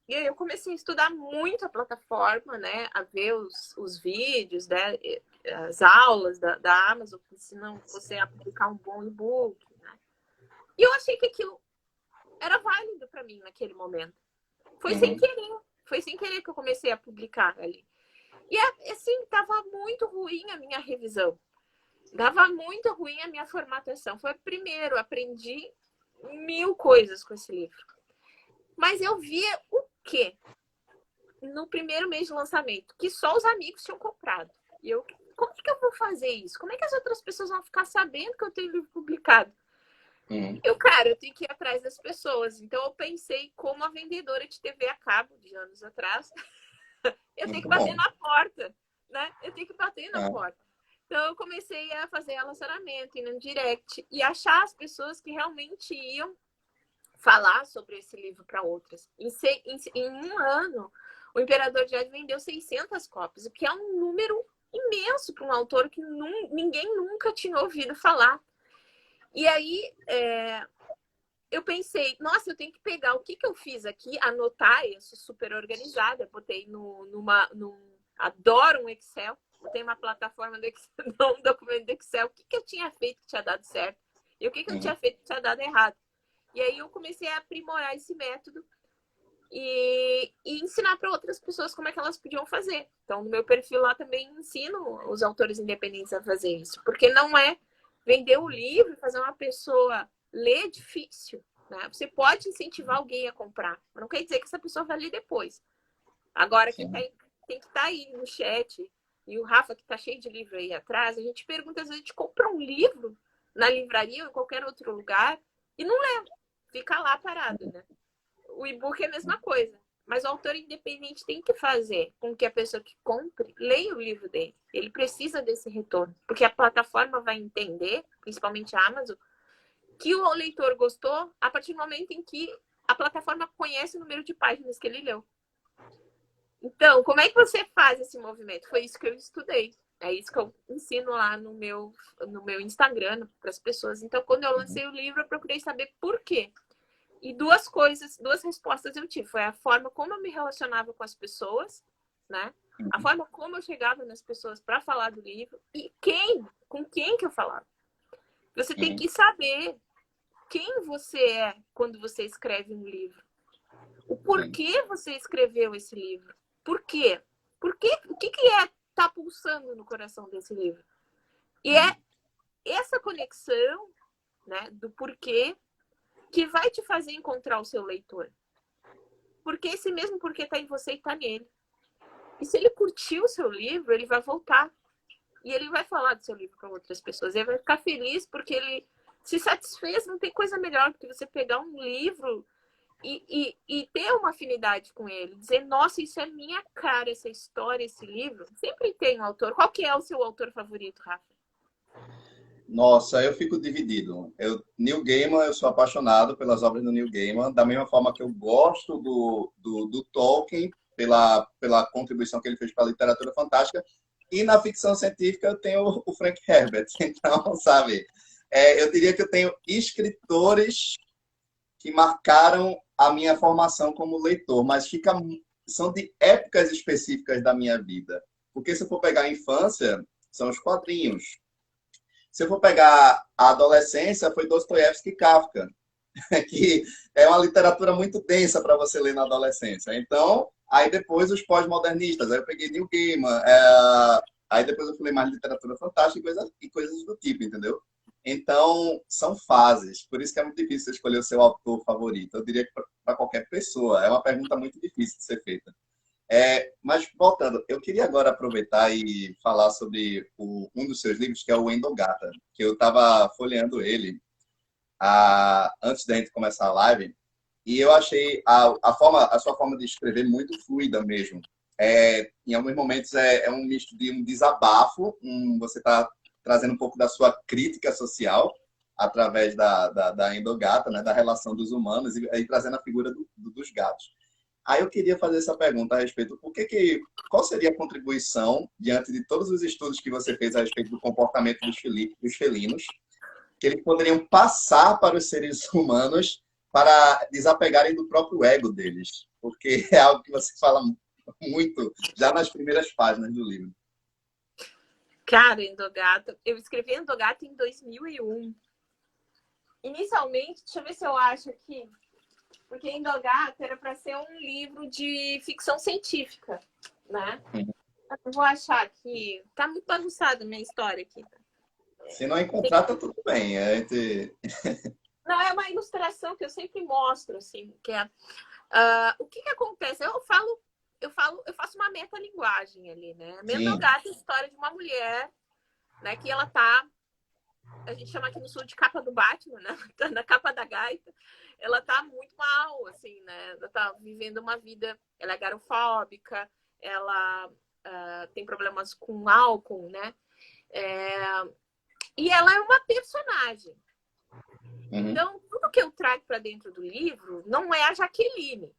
E aí eu comecei a estudar muito a plataforma, né? A ver os vídeos, né? As aulas da Amazon que ensinam você a publicar um bom e-book, né? E eu achei que aquilo era válido para mim naquele momento. Foi sem querer. Foi sem querer que eu comecei a publicar ali. E assim, tava muito ruim a minha revisão. Dava muito ruim a minha formatação. Foi primeiro, aprendi 1000 coisas com esse livro. Mas eu via o quê? No primeiro mês de lançamento, que só os amigos tinham comprado. E eu, como é que eu vou fazer isso? Como é que as outras pessoas vão ficar sabendo que eu tenho livro publicado? Eu tenho que ir atrás das pessoas. Então eu pensei como a vendedora de TV a cabo de anos atrás. Eu tenho que bater na porta, né? Eu tenho que bater na porta. Então eu comecei a fazer relacionamento, ir no direct e achar as pessoas que realmente iam falar sobre esse livro para outras. Em um ano, o Imperador de Jade vendeu 600 cópias, o que é um número imenso para um autor que ninguém nunca tinha ouvido falar. E aí eu pensei, nossa, eu tenho que pegar o que eu fiz aqui, anotar, eu sou super organizada, botei adoro um Excel, botei uma plataforma do Excel, um documento do Excel, o que eu tinha feito que tinha dado certo e o que eu tinha feito que tinha dado errado. E aí eu comecei a aprimorar esse método e ensinar para outras pessoas como é que elas podiam fazer. Então, no meu perfil lá também ensino os autores independentes a fazer isso, porque não é vender o livro, fazer uma pessoa ler difícil, né? Você pode incentivar alguém a comprar, mas não quer dizer que essa pessoa vai ler depois. Agora, quem tem que estar aí no chat, e o Rafa, que está cheio de livro aí atrás, a gente pergunta, às vezes a gente compra um livro na livraria ou em qualquer outro lugar e não lê, fica lá parado, né? O e-book é a mesma coisa, Mas o autor independente tem que fazer com que a pessoa que compre leia o livro dele. Ele precisa desse retorno, porque a plataforma vai entender, principalmente a Amazon, que o leitor gostou a partir do momento em que a plataforma conhece o número de páginas que ele leu. Então, como é que você faz esse movimento? Foi isso que eu estudei. É isso que eu ensino lá no meu Instagram para as pessoas. Então, quando eu lancei o livro, eu procurei saber por quê. E duas respostas eu tive. Foi a forma como eu me relacionava com as pessoas, né? A forma como eu chegava nas pessoas para falar do livro e com quem que eu falava. Você tem que saber quem você é quando você escreve um livro. O porquê você escreveu esse livro. Por quê? O que tá pulsando no coração desse livro? E é essa conexão, né, do porquê que vai te fazer encontrar o seu leitor. Porque esse mesmo porquê tá em você e tá nele. E se ele curtiu o seu livro, ele vai voltar. E ele vai falar do seu livro para outras pessoas. Ele vai ficar feliz porque ele se satisfez. Não tem coisa melhor do que você pegar um livro e ter uma afinidade com ele. Dizer, nossa, isso é minha cara, essa história, esse livro. Sempre tem um autor. Qual que é o seu autor favorito, Rafa? Nossa, eu fico dividido. Neil Gaiman, eu sou apaixonado pelas obras do Neil Gaiman, da mesma forma que eu gosto do Tolkien, pela contribuição que ele fez para a literatura fantástica. E na ficção científica eu tenho o Frank Herbert. Então, sabe, eu diria que eu tenho escritores que marcaram a minha formação como leitor, mas são de épocas específicas da minha vida. Porque se eu for pegar a infância, são os quadrinhos. Se eu for pegar a adolescência, foi Dostoiévski e Kafka, que é uma literatura muito densa para você ler na adolescência. Então, aí depois os pós-modernistas, aí eu peguei Neil Gaiman, aí depois eu fui ler mais literatura fantástica e coisas do tipo, entendeu? Então, são fases. Por isso que é muito difícil escolher o seu autor favorito. Eu diria que para qualquer pessoa. É uma pergunta muito difícil de ser feita. Mas, voltando, eu queria agora aproveitar e falar sobre um dos seus livros, que é o Endogata, que eu estava folheando ele antes da gente começar a live, e eu achei a sua forma de escrever muito fluida mesmo. Em alguns momentos é um misto de um desabafo, você está trazendo um pouco da sua crítica social através da Endogata, né, da relação dos humanos, e aí trazendo a figura dos gatos. Aí eu queria fazer essa pergunta a respeito, qual seria a contribuição, diante de todos os estudos que você fez a respeito do comportamento dos felinos, que eles poderiam passar para os seres humanos para desapegarem do próprio ego deles? Porque é algo que você fala muito já nas primeiras páginas do livro. Cara, Endogata, eu escrevi Endogata em 2001. Inicialmente, deixa eu ver se eu acho aqui, porque Endogata era para ser um livro de ficção científica, né? Eu vou achar aqui, tá muito bagunçada a minha história aqui. Se não encontrar, tá tudo bem. Não, é uma ilustração que eu sempre mostro, assim, que é o que acontece? Eu faço uma metalinguagem ali, né? Endogata é a história de uma mulher, né, que ela tá, a gente chama aqui no sul de capa do Batman, né? Na capa da gaita. Ela tá muito mal, assim, né? Ela tá vivendo uma vida, ela é garofóbica, ela tem problemas com álcool, né? E ela é uma personagem. Então, tudo que eu trago para dentro do livro não é a Jaqueline,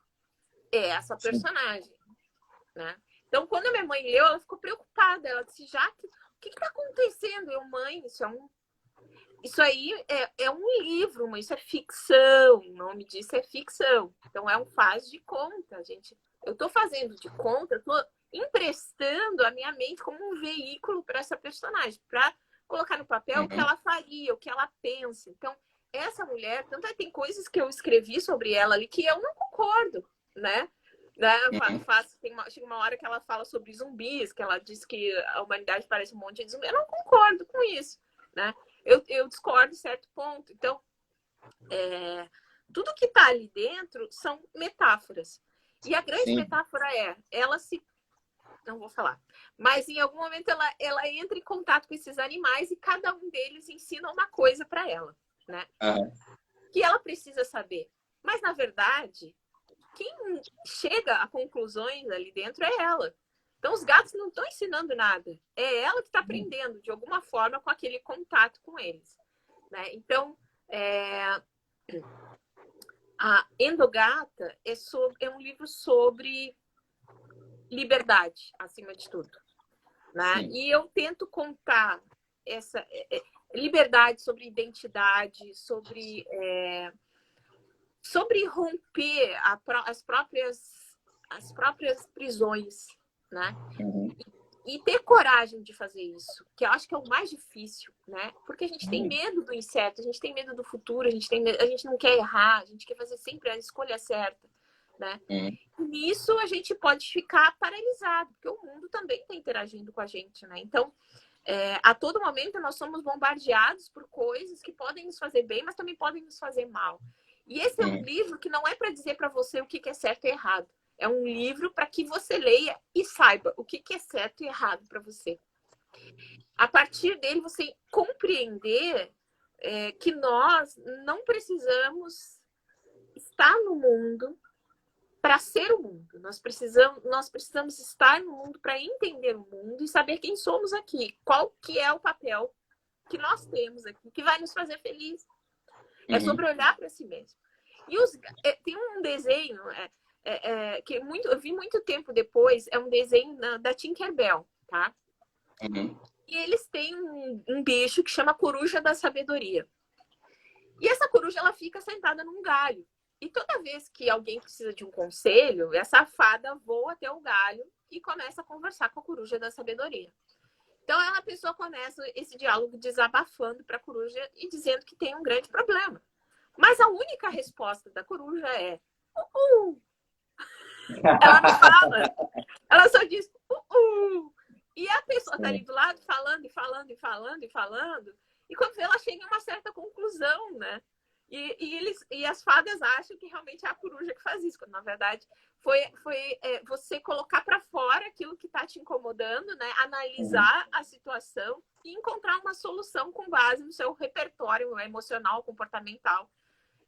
é essa personagem, né? Então, quando a minha mãe leu, ela ficou preocupada. Ela disse, Jaque, o que está acontecendo? Eu, mãe, isso aí é um livro, isso é ficção. O nome disso é ficção. Então, é um faz de conta, gente. Eu estou fazendo de conta, estou emprestando a minha mente como um veículo para essa personagem, para colocar no papel o que ela faria, o que ela pensa. Então, essa mulher, tanto é, tem coisas que eu escrevi sobre ela ali que eu não concordo, né? Chega uma hora que ela fala sobre zumbis, que ela diz que a humanidade parece um monte de zumbi. Eu não concordo com isso, né? Eu discordo em certo ponto. Então, tudo que está ali dentro são metáforas. E a grande metáfora não vou falar, mas em algum momento ela entra em contato com esses animais e cada um deles ensina uma coisa para ela, né? Que ela precisa saber. Mas, na verdade, quem chega a conclusões ali dentro é ela. Então, os gatos não estão ensinando nada. É ela que está aprendendo, de alguma forma, com aquele contato com eles. Né? Então, a Endogata é um livro sobre liberdade, acima de tudo. Né? E eu tento contar essa liberdade sobre identidade, sobre romper as próprias prisões, né? E ter coragem de fazer isso, que eu acho que é o mais difícil, né? Porque a gente tem medo do incerto, a gente tem medo do futuro, a gente não quer errar, a gente quer fazer sempre a escolha certa, né? E nisso a gente pode ficar paralisado, porque o mundo também está interagindo com a gente, né? Então, a todo momento nós somos bombardeados por coisas que podem nos fazer bem, mas também podem nos fazer mal. E esse é um livro que não é para dizer para você o que é certo e errado. É um livro para que você leia e saiba o que é certo e errado para você. A partir dele, você compreender que nós não precisamos estar no mundo para ser o mundo. Nós precisamos estar no mundo para entender o mundo e saber quem somos aqui. Qual que é o papel que nós temos aqui, que vai nos fazer felizes. É sobre olhar para si mesmo. E tem um desenho que eu vi muito tempo depois, é um desenho da Tinkerbell, tá? E eles têm um bicho que chama Coruja da Sabedoria. E essa coruja, ela fica sentada num galho. E toda vez que alguém precisa de um conselho, essa fada voa até o galho e começa a conversar com a Coruja da Sabedoria. Então, a pessoa começa esse diálogo desabafando para a coruja e dizendo que tem um grande problema. Mas a única resposta da coruja é Ela não fala. Ela só diz E a pessoa está ali do lado falando, e falando, e falando, e falando. E quando vê, ela chega a uma certa conclusão, né? E as fadas acham que realmente é a coruja que faz isso, quando na verdade foi você colocar para fora aquilo que está te incomodando, né? Analisar a situação e encontrar uma solução com base no seu repertório emocional, comportamental.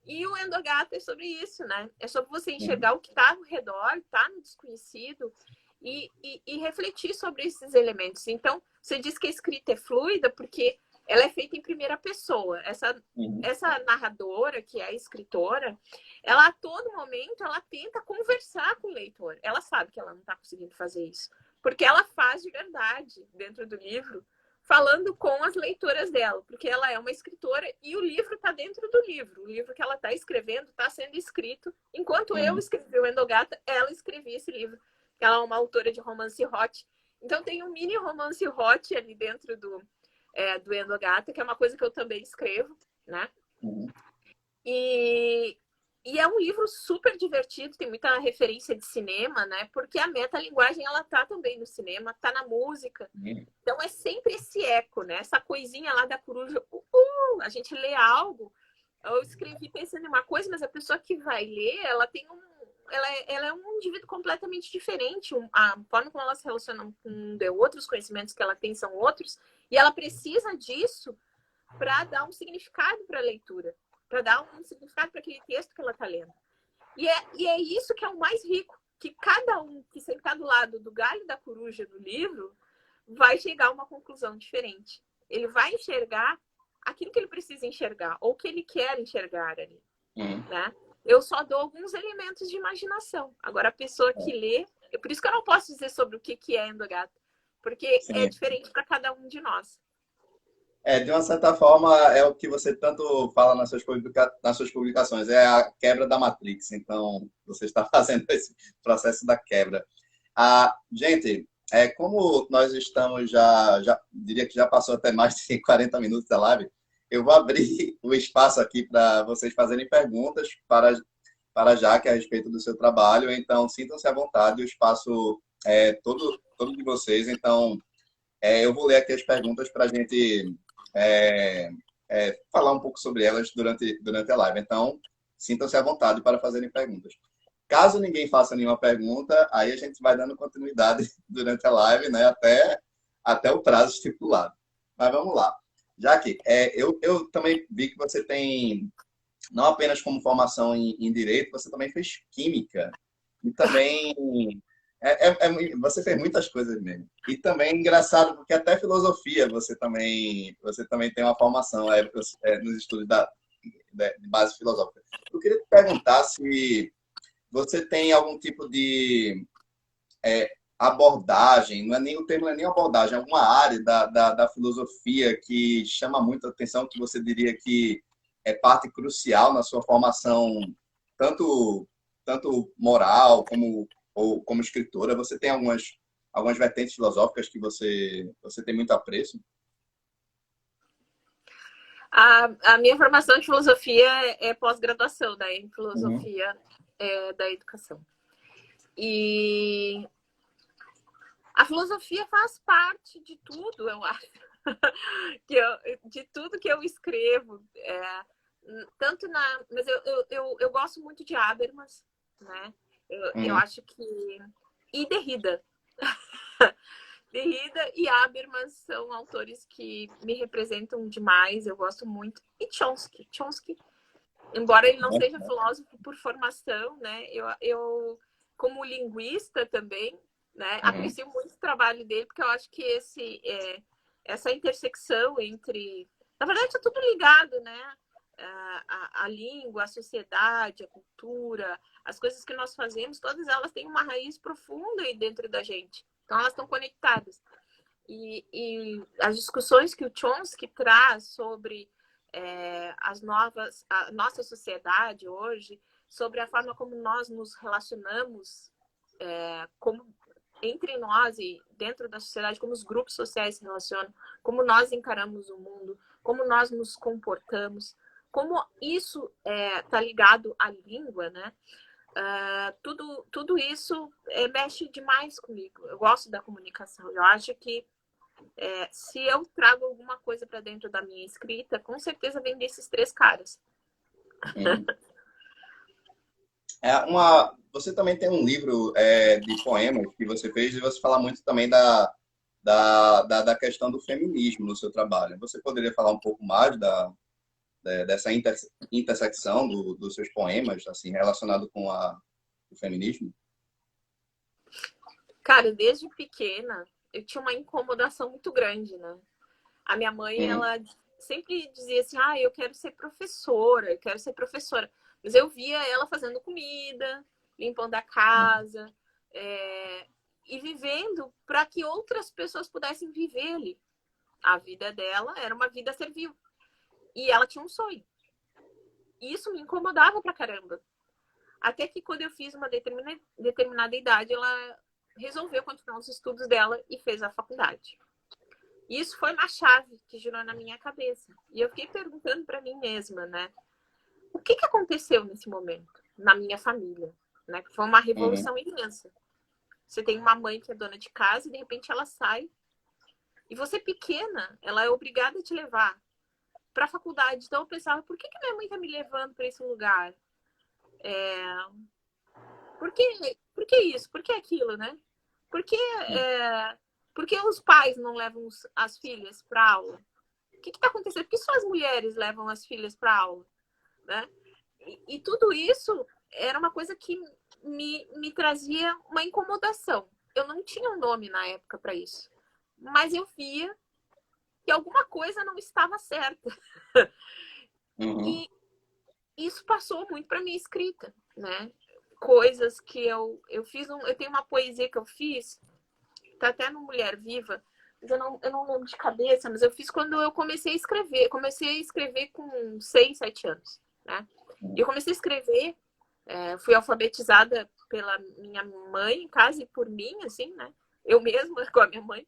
E o Endogata é sobre isso, né? É sobre você enxergar o que está ao redor, está no desconhecido e refletir sobre esses elementos. Então, você diz que a escrita é fluida porque ela é feita em primeira pessoa. Essa narradora, que é a escritora, ela a todo momento ela tenta conversar com o leitor. Ela sabe que ela não está conseguindo fazer isso, porque ela faz de verdade dentro do livro, falando com as leitoras dela, porque ela é uma escritora e o livro está dentro do livro. O livro que ela está escrevendo está sendo escrito. Enquanto eu escrevi o Endogata, ela escrevia esse livro. Ela é uma autora de romance hot. Então tem um mini romance hot ali dentro do Endogata, que é uma coisa que eu também escrevo, né? E é um livro super divertido, tem muita referência de cinema, né? Porque a metalinguagem, ela tá também no cinema, tá na música. Então é sempre esse eco, né? Essa coisinha lá da coruja, a gente lê algo, eu escrevi pensando em uma coisa, mas a pessoa que vai ler, ela tem ela é um indivíduo completamente diferente. A forma como ela se relaciona com outros conhecimentos que ela tem são outros, e ela precisa disso para dar um significado para a leitura, para dar um significado para aquele texto que ela está lendo. E é isso que é o mais rico, que cada um que sentar do lado do galho da coruja do livro vai chegar a uma conclusão diferente. Ele vai enxergar aquilo que ele precisa enxergar, ou que ele quer enxergar ali, né? Eu só dou alguns elementos de imaginação. Agora, a pessoa que lê... Por isso que eu não posso dizer sobre o que é Endogata. Porque é diferente para cada um de nós. De uma certa forma, é o que você tanto fala nas suas publicações. É a quebra da Matrix. Então, você está fazendo esse processo da quebra. Gente, como nós estamos diria que já passou até mais de 40 minutos da live, eu vou abrir o espaço aqui para vocês fazerem perguntas para a Jaque a respeito do seu trabalho. Então, sintam-se à vontade, o espaço é todo de vocês. Então, eu vou ler aqui as perguntas para a gente falar um pouco sobre elas durante a live. Então, sintam-se à vontade para fazerem perguntas. Caso ninguém faça nenhuma pergunta, aí a gente vai dando continuidade durante a live, né, até o prazo estipulado. Mas vamos lá. Jaque, eu também vi que você tem não apenas como formação em direito, você também fez química. E também você fez muitas coisas mesmo. E também é engraçado, porque até filosofia você também tem uma formação nos estudos de base filosófica. Eu queria te perguntar se você tem algum tipo de abordagem, não é nem o termo, não é nem abordagem, alguma área da filosofia que chama muita atenção, que você diria que é parte crucial na sua formação, tanto, tanto moral ou como escritora. Você tem algumas vertentes filosóficas que você tem muito apreço? A minha formação de filosofia é pós-graduação, né, em Uhum. filosofia da educação. E a filosofia faz parte de tudo, eu acho. De tudo que eu escrevo. Tanto mas eu gosto muito de Habermas, né? Eu Uhum. acho que. E Derrida. Derrida e Habermas são autores que me representam demais, eu gosto muito. E Chomsky. Chomsky, embora ele não seja filósofo por formação, né? Eu como linguista também, né? Uhum. Aprecio muito o trabalho dele, porque eu acho que essa intersecção entre... Na verdade, é tudo ligado, né? A língua, a sociedade, a cultura, as coisas que nós fazemos, todas elas têm uma raiz profunda aí dentro da gente. Então, elas estão conectadas. E as discussões que o Chomsky traz sobre a nossa sociedade hoje, sobre a forma como nós nos relacionamos como entre nós e dentro da sociedade, como os grupos sociais se relacionam, como nós encaramos o mundo, como nós nos comportamos, como isso está ligado à língua, né? Tudo isso mexe demais comigo. Eu gosto da comunicação. Eu acho que se eu trago alguma coisa para dentro da minha escrita, com certeza vem desses três caras. Uhum. Você também tem um livro de poemas que você fez e você fala muito também da questão do feminismo no seu trabalho. Você poderia falar um pouco mais dessa intersecção dos seus poemas, assim, relacionado com o feminismo? Cara, desde pequena, eu tinha uma incomodação muito grande, né? A minha mãe, Uhum. ela sempre dizia assim, eu quero ser professora, eu quero ser professora. Mas eu via ela fazendo comida, limpando a casa, e vivendo para que outras pessoas pudessem viver ali. A vida dela era uma vida servil. E ela tinha um sonho. E isso me incomodava pra caramba. Até que quando eu fiz uma determinada idade, ela resolveu continuar os estudos dela e fez a faculdade. E isso foi uma chave que girou na minha cabeça. E eu fiquei perguntando para mim mesma, né? O que aconteceu nesse momento na minha família? Né? Foi uma Uhum. revolução imensa. Você tem uma mãe que é dona de casa e de repente ela sai. E você pequena, ela é obrigada a te levar para a faculdade. Então eu pensava, por que minha mãe está me levando para esse lugar? Por que isso? Por que aquilo, né? Por que, por que os pais não levam as filhas para aula? O que está acontecendo? Por que só as mulheres levam as filhas para aula? Né? E tudo isso era uma coisa que me trazia uma incomodação. Eu não tinha um nome na época para isso. Mas eu via que alguma coisa não estava certa. Uhum. E isso passou muito para minha escrita, né? Coisas que eu fiz. Eu tenho uma poesia que eu fiz, tá até no Mulher Viva, mas eu não lembro de cabeça, mas eu fiz quando eu comecei a escrever. Comecei a escrever com 6, 7 anos, né? E eu comecei a escrever, fui alfabetizada pela minha mãe em casa e por mim, assim, né? Eu mesma com a minha mãe.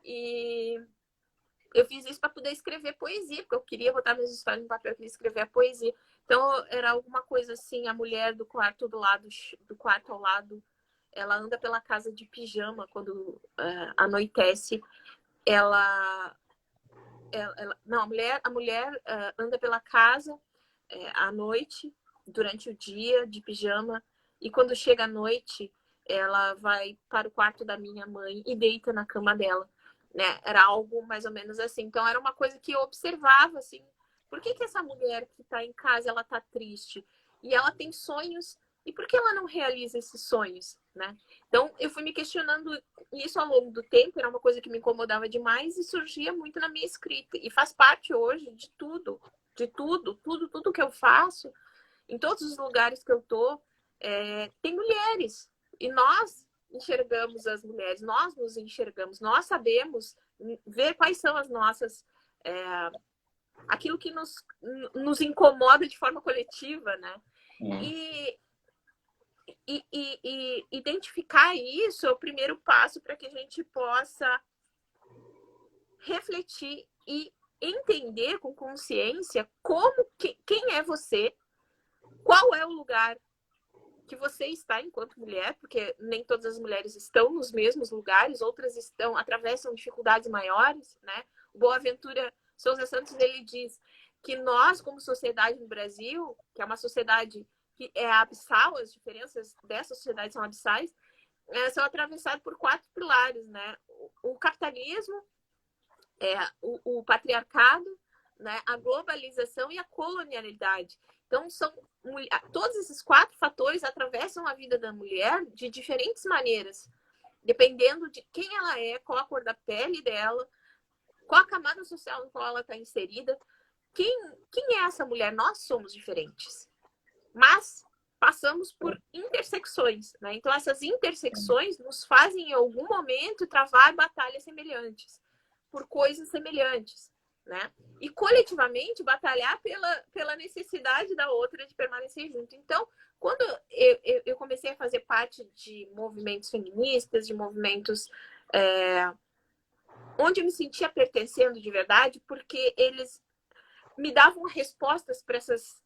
E eu fiz isso para poder escrever poesia, porque eu queria botar minhas histórias no papel, eu queria escrever a poesia. Então, era alguma coisa assim, a mulher do quarto do quarto ao lado, ela anda pela casa de pijama quando anoitece. Ela, não, a mulher anda pela casa à noite, durante o dia, de pijama, e quando chega à noite, ela vai para o quarto da minha mãe e deita na cama dela. Né? Era algo mais ou menos assim. Então, era uma coisa que eu observava, assim, Por que essa mulher que está em casa, ela está triste? E ela tem sonhos, e por que ela não realiza esses sonhos, né? Então, eu fui me questionando isso ao longo do tempo, era uma coisa que me incomodava demais e surgia muito na minha escrita. E faz parte hoje de tudo que eu faço, em todos os lugares que eu tô, tem mulheres. E nós enxergamos as mulheres, nós nos enxergamos, nós sabemos ver quais são as nossas... aquilo que nos incomoda de forma coletiva, né? E identificar isso é o primeiro passo para que a gente possa refletir e entender com consciência quem é você, qual é o lugar que você está enquanto mulher, porque nem todas as mulheres estão nos mesmos lugares, outras atravessam dificuldades maiores, né? O Boaventura Souza Santos, ele diz que nós, como sociedade no Brasil, que é uma sociedade que é abissal, as diferenças dessa sociedade são abissais, são atravessadas por 4 pilares, né? O capitalismo, o patriarcado, né? A globalização e a colonialidade. Então, todos esses 4 fatores atravessam a vida da mulher de diferentes maneiras, dependendo de quem ela é, qual a cor da pele dela, qual a camada social no qual ela está inserida. Quem é essa mulher? Nós somos diferentes. Mas passamos por intersecções, né? Então, essas intersecções nos fazem, em algum momento, travar batalhas semelhantes, por coisas semelhantes, né? E, coletivamente, batalhar pela necessidade da outra de permanecer junto. Então, quando eu comecei a fazer parte de movimentos feministas, de movimentos onde eu me sentia pertencendo de verdade, porque eles me davam respostas para essas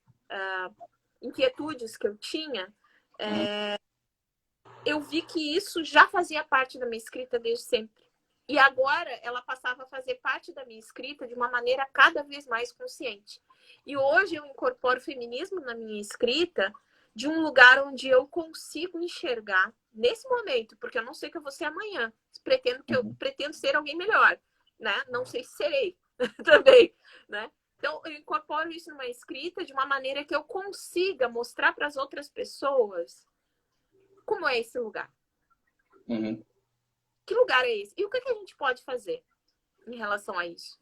inquietudes que eu tinha, eu vi que isso já fazia parte da minha escrita desde sempre. E agora ela passava a fazer parte da minha escrita de uma maneira cada vez mais consciente. E hoje eu incorporo o feminismo na minha escrita de um lugar onde eu consigo enxergar nesse momento, porque eu não sei o que eu vou ser amanhã. Eu pretendo ser alguém melhor, né? Não sei se serei também, né? Então, eu incorporo isso numa escrita de uma maneira que eu consiga mostrar para as outras pessoas como é esse lugar. Que lugar é esse? E o que a gente pode fazer em relação a isso?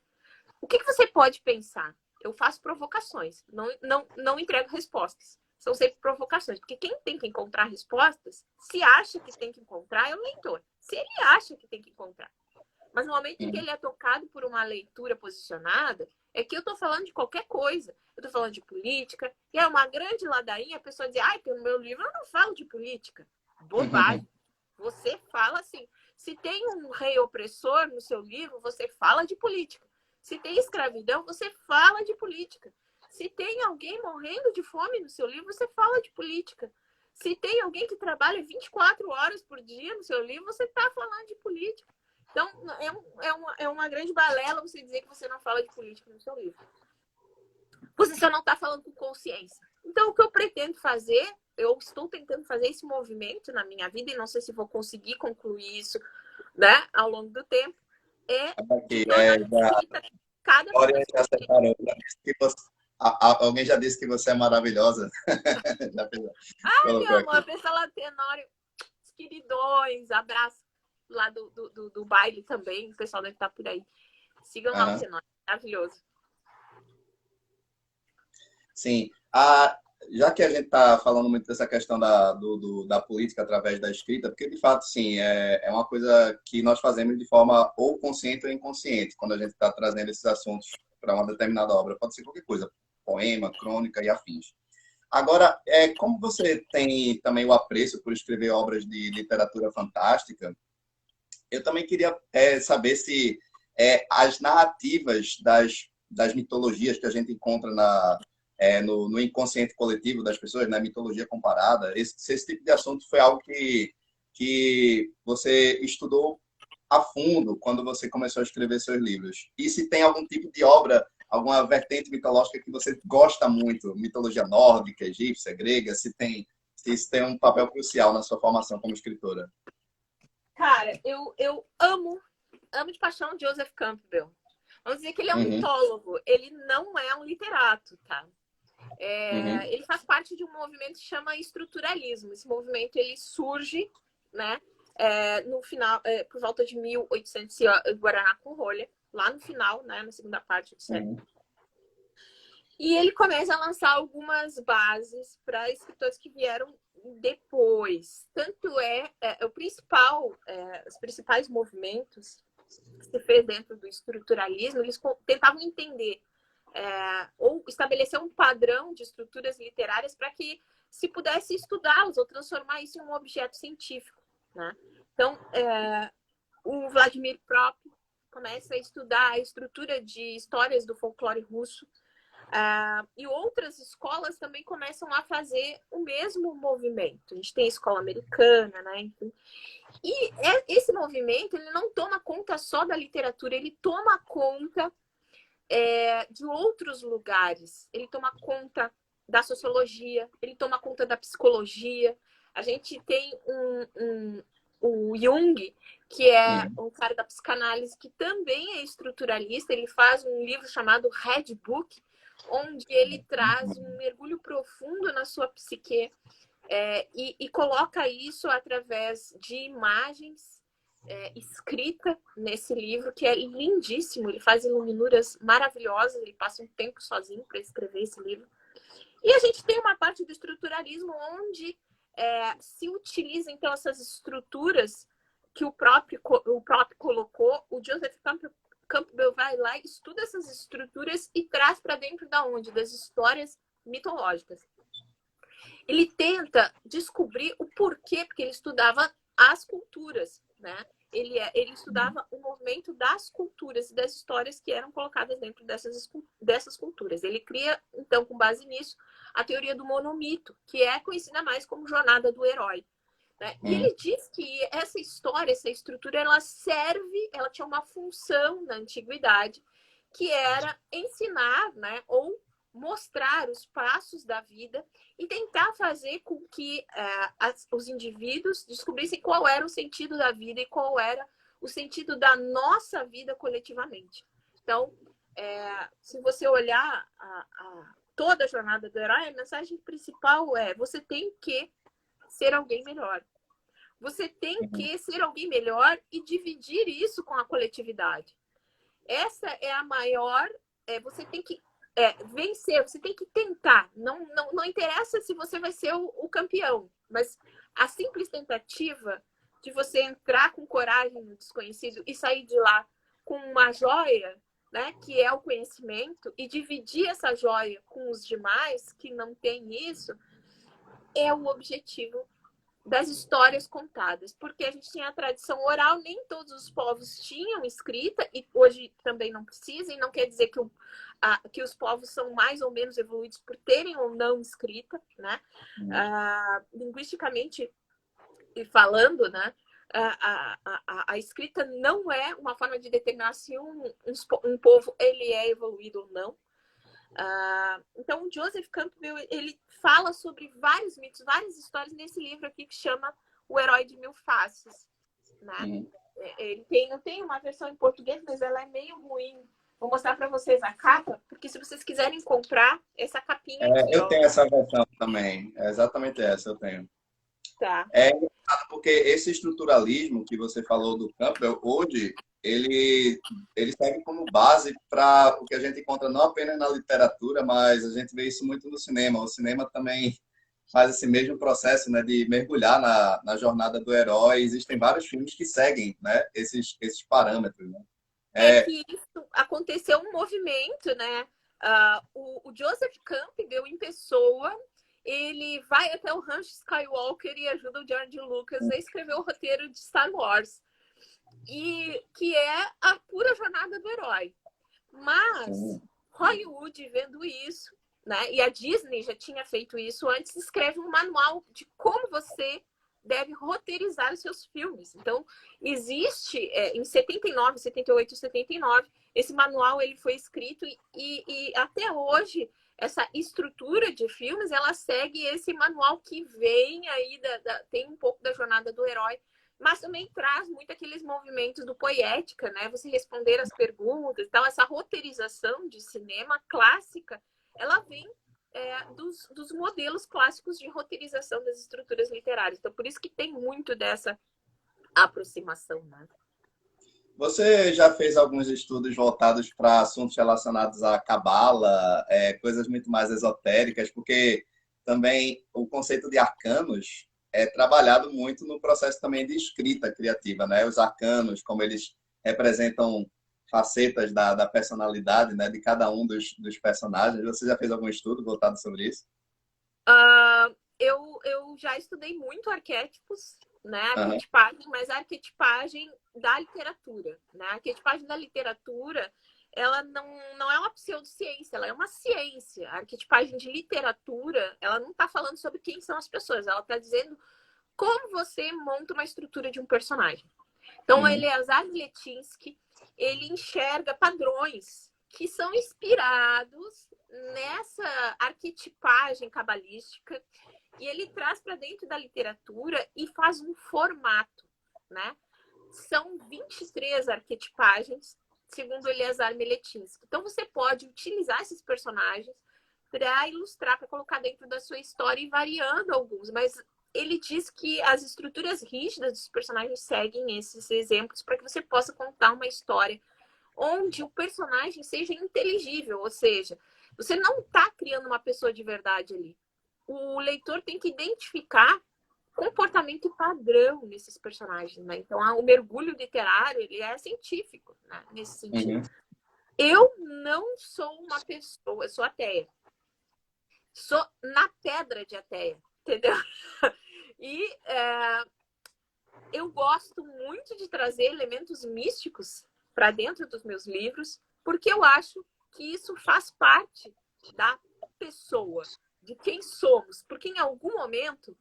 O que você pode pensar? Eu faço provocações, não entrego respostas. São sempre provocações, porque quem tem que encontrar respostas, se acha que tem que encontrar, é o leitor. Se ele acha que tem que encontrar. Mas no momento em que ele é tocado por uma leitura posicionada, é que eu estou falando de qualquer coisa. Eu estou falando de política, e é uma grande ladainha a pessoa dizer, que no meu livro eu não falo de política. Bobagem. Você fala assim. Se tem um rei opressor no seu livro, você fala de política. Se tem escravidão, você fala de política. Se tem alguém morrendo de fome no seu livro, você fala de política. Se tem alguém que trabalha 24 horas por dia no seu livro, você está falando de política. Então, é uma grande balela você dizer que você não fala de política no seu livro. Você só não está falando com consciência. Então, o que eu pretendo fazer, eu estou tentando fazer esse movimento na minha vida, e não sei se vou conseguir concluir isso, né, ao longo do tempo, cada alguém já disse que você é maravilhosa. Meu amor, pessoal Tenório, queridões, abraço lá do baile também, o pessoal deve estar por aí. Sigam lá o Tenório, maravilhoso. Sim. Já que a gente está falando muito dessa questão da política através da escrita, porque de fato, sim, é uma coisa que nós fazemos de forma ou consciente ou inconsciente, quando a gente está trazendo esses assuntos para uma determinada obra. Pode ser qualquer coisa, poema, crônica e afins. Agora, como você tem também o apreço por escrever obras de literatura fantástica, eu também queria saber se as narrativas das mitologias que a gente encontra no inconsciente coletivo das pessoas, na mitologia comparada, esse tipo de assunto foi algo que você estudou a fundo quando você começou a escrever seus livros. E se tem algum tipo de obra, alguma vertente mitológica que você gosta muito, mitologia nórdica, egípcia, grega, se isso tem um papel crucial na sua formação como escritora? Cara, eu amo de paixão Joseph Campbell. Vamos dizer que ele é um Uhum. mitólogo, ele não é um literato, tá? Uhum. Ele faz parte de um movimento que chama estruturalismo. Esse movimento ele surge, né, no final, por volta de 1800, Guaraná com rolha, lá no final, né, na segunda parte do século. Uhum. E ele começa a lançar algumas bases para escritores que vieram depois. Tanto o principal, os principais movimentos que se fez dentro do estruturalismo, eles tentavam entender ou estabelecer um padrão de estruturas literárias para que se pudesse estudá-los ou transformar isso em um objeto científico, né? Então, o Vladimir Prop começa a estudar a estrutura de histórias do folclore russo, e outras escolas também começam a fazer o mesmo movimento. A gente tem a escola americana, né? Enfim. E esse movimento ele não toma conta só da literatura, ele toma conta de outros lugares. Ele toma conta da sociologia, ele toma conta da psicologia. A gente tem o Jung, que é um cara da psicanálise que também é estruturalista. Ele faz um livro chamado Red Book, onde ele traz um mergulho profundo na sua psique e coloca isso através de imagens, escrita nesse livro, que é lindíssimo. Ele faz iluminuras maravilhosas, ele passa um tempo sozinho para escrever esse livro. E a gente tem uma parte do estruturalismo onde se utiliza, então, essas estruturas que o próprio colocou. O Joseph Campbell vai lá, estuda essas estruturas e traz para dentro da onde? Das histórias mitológicas. Ele tenta descobrir o porquê, porque ele estudava as culturas, né? Ele estudava o movimento das culturas e das histórias que eram colocadas dentro dessas culturas. Ele cria, então, com base nisso, a teoria do monomito, que é conhecida mais como jornada do herói. Né? E ele diz que essa história, essa estrutura, ela tinha uma função na antiguidade, que era ensinar, né, ou mostrar os passos da vida e tentar fazer com que os indivíduos descobrissem qual era o sentido da vida e qual era o sentido da nossa vida coletivamente. Então, se você olhar toda a jornada do herói, a mensagem principal é: você tem que ser alguém melhor. Você tem que ser alguém melhor e dividir isso com a coletividade. Essa é a maior... você tem que vencer, você tem que tentar. Não interessa se você vai ser o campeão, mas a simples tentativa de você entrar com coragem no desconhecido e sair de lá com uma joia, né, que é o conhecimento, e dividir essa joia com os demais que não têm isso, é o objetivo das histórias contadas, porque a gente tinha a tradição oral, nem todos os povos tinham escrita, e hoje também não precisa, e não quer dizer que os povos são mais ou menos evoluídos por terem ou não escrita, né? Linguisticamente falando, né? A escrita não é uma forma de determinar se um povo ele é evoluído ou não. Então, o Joseph Campbell ele fala sobre vários mitos, várias histórias nesse livro aqui que chama O Herói de Mil Faces, né? Ele não tem uma versão em português, mas ela é meio ruim. Vou mostrar para vocês a capa, porque se vocês quiserem comprar essa capinha aqui, Eu tenho essa versão também. É exatamente essa, eu tenho. Tá. Porque esse estruturalismo que você falou do Campbell, hoje, ele serve como base para o que a gente encontra não apenas na literatura, mas a gente vê isso muito no cinema. O cinema também faz esse mesmo processo, né, de mergulhar na jornada do herói. Existem vários filmes que seguem, né, esses parâmetros. Né? Que isso aconteceu um movimento, né? O Joseph Campbell, em pessoa, ele vai até o rancho Skywalker e ajuda o George Lucas a escrever o roteiro de Star Wars. E que é a pura jornada do herói. Mas Hollywood, vendo isso, né? E a Disney já tinha feito isso antes, escreve um manual de como você deve roteirizar os seus filmes. Então, existe em 79, 78 e 79, esse manual ele foi escrito e até hoje essa estrutura de filmes, ela segue esse manual que vem aí, tem um pouco da jornada do herói, mas também traz muito aqueles movimentos do poética, né? Você responder as perguntas. Então, essa roteirização de cinema clássica, ela vem dos modelos clássicos de roteirização das estruturas literárias. Então, por isso que tem muito dessa aproximação, né? Você já fez alguns estudos voltados para assuntos relacionados à cabala, coisas muito mais esotéricas, porque também o conceito de arcanos é trabalhado muito no processo também de escrita criativa, né? Os arcanos, como eles representam facetas da personalidade, né, de cada um dos personagens. Você já fez algum estudo voltado sobre isso? Eu já estudei muito arquétipos, né? Aham. Arquetipagem, mas a arquetipagem da literatura, né? A arquetipagem da literatura, ela não é uma pseudociência, ela é uma ciência. A arquetipagem de literatura, ela não está falando sobre quem são as pessoas, ela está dizendo como você monta uma estrutura de um personagem. Então, o Uhum. Eleazar Lietinsky, ele enxerga padrões que são inspirados nessa arquetipagem cabalística e ele traz para dentro da literatura e faz um formato, né? São 23 arquetipagens, segundo Eleazar Lietinsky. Então, você pode utilizar esses personagens para ilustrar, para colocar dentro da sua história e variando alguns, mas ele diz que as estruturas rígidas dos personagens seguem esses exemplos para que você possa contar uma história onde o personagem seja inteligível, ou seja, você não está criando uma pessoa de verdade ali. O leitor tem que identificar comportamento padrão nesses personagens, né? Então, o mergulho literário, ele é científico, né? Nesse sentido. Uhum. Eu não sou uma pessoa, eu sou ateia. Sou na pedra de ateia, entendeu? E eu gosto muito de trazer elementos místicos para dentro dos meus livros, porque eu acho que isso faz parte da pessoa, de quem somos. Porque em algum momento,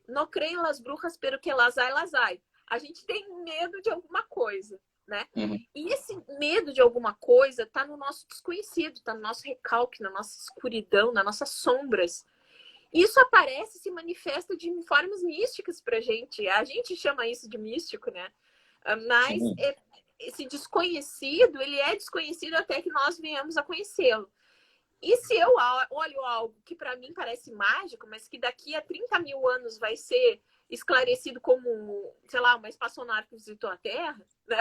não creio las brujas, pero que las hay. A gente tem medo de alguma coisa, né? Uhum. E esse medo de alguma coisa está no nosso desconhecido, está no nosso recalque, na nossa escuridão, nas nossas sombras. Isso aparece, se manifesta de formas místicas pra gente. A gente chama isso de místico, né? Mas Sim. esse desconhecido, ele é desconhecido até que nós venhamos a conhecê-lo. E se eu olho algo que para mim parece mágico, mas que daqui a 30 mil anos vai ser esclarecido como, sei lá, uma espaçonave que visitou a Terra, né?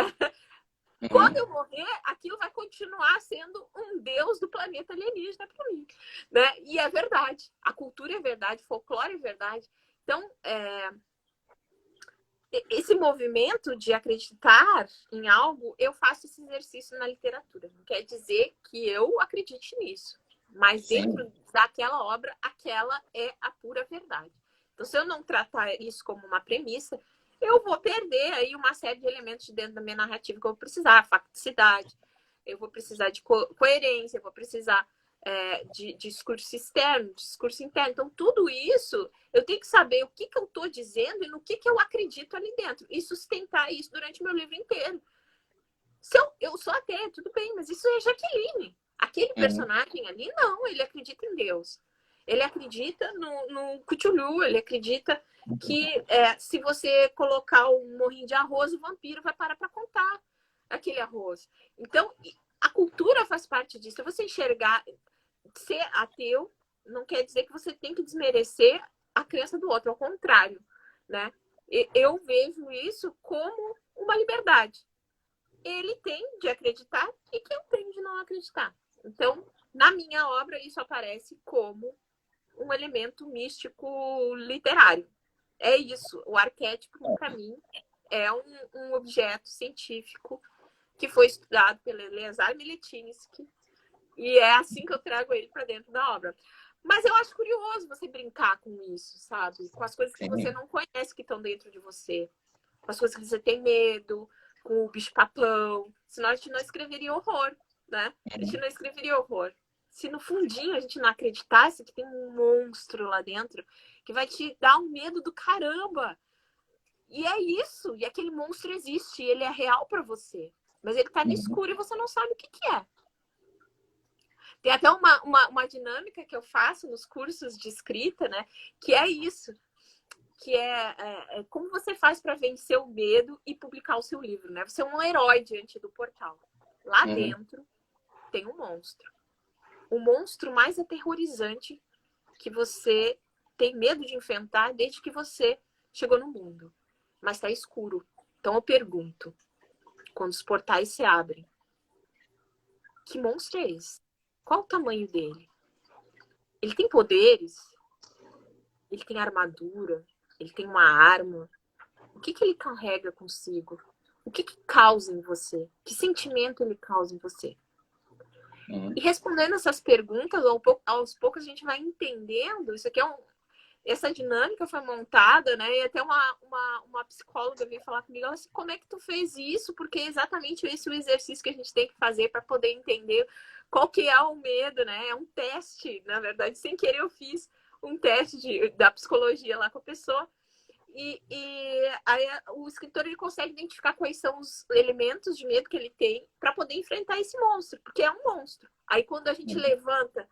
Quando Uhum. eu morrer, aquilo vai continuar sendo um deus do planeta alienígena para mim, né? E é verdade. A cultura é verdade, o folclore é verdade. Então, esse movimento de acreditar em algo, eu faço esse exercício na literatura. Não quer dizer que eu acredite nisso, mas Sim. dentro daquela obra, aquela é a pura verdade. Então, se eu não tratar isso como uma premissa, eu vou perder aí uma série de elementos dentro da minha narrativa que eu vou precisar, facticidade, eu vou precisar de coerência, eu vou precisar de discurso externo, discurso interno. Então, tudo isso, eu tenho que saber o que eu estou dizendo e no que eu acredito ali dentro. E sustentar isso durante o meu livro inteiro. Se eu sou ateia, tudo bem, mas isso é Jaqueline. Aquele Uhum. personagem ali, não, ele acredita em Deus. Ele acredita no Cthulhu, ele acredita que se você colocar um morrinho de arroz, o vampiro vai parar para contar aquele arroz. Então, a cultura faz parte disso. Se você enxergar, ser ateu não quer dizer que você tem que desmerecer a crença do outro, ao contrário, né? Eu vejo isso como uma liberdade. Ele tem de acreditar e que eu tenho de não acreditar. Então, na minha obra, isso aparece como um elemento místico literário. É isso. O arquétipo, para mim, é um objeto científico que foi estudado pelo Eleazar Lietinsky e é assim que eu trago ele para dentro da obra. Mas eu acho curioso você brincar com isso, sabe? Com as coisas que você Sim. não conhece que estão dentro de você. Com as coisas que você tem medo, com o bicho-papão. Senão a gente não escreveria horror, né? A gente Uhum. não escreveria horror. Se no fundinho a gente não acreditasse que tem um monstro lá dentro que vai te dar um medo do caramba. E é isso. E aquele monstro existe. Ele é real para você. Mas ele tá no Uhum. escuro e você não sabe o que é. Tem até uma dinâmica que eu faço nos cursos de escrita, né? Que é isso. que é como você faz para vencer o medo e publicar o seu livro, né? Você é um herói diante do portal. Lá dentro tem um monstro. O monstro mais aterrorizante que você tem medo de enfrentar desde que você chegou no mundo. Mas está escuro. Então eu pergunto, quando os portais se abrem, que monstro é esse? Qual o tamanho dele? Ele tem poderes? Ele tem armadura? Ele tem uma arma? O que ele carrega consigo? O que causa em você? Que sentimento ele causa em você? E respondendo essas perguntas, aos poucos a gente vai entendendo. Isso aqui essa dinâmica foi montada, né? E até uma psicóloga veio falar comigo, ela assim, como é que tu fez isso? Porque é exatamente esse o exercício que a gente tem que fazer para poder entender qual que é o medo, né? É um teste, na verdade, sem querer eu fiz um teste da psicologia lá com a pessoa. E aí o escritor ele consegue identificar quais são os elementos de medo que ele tem para poder enfrentar esse monstro, porque é um monstro. Aí quando a gente levanta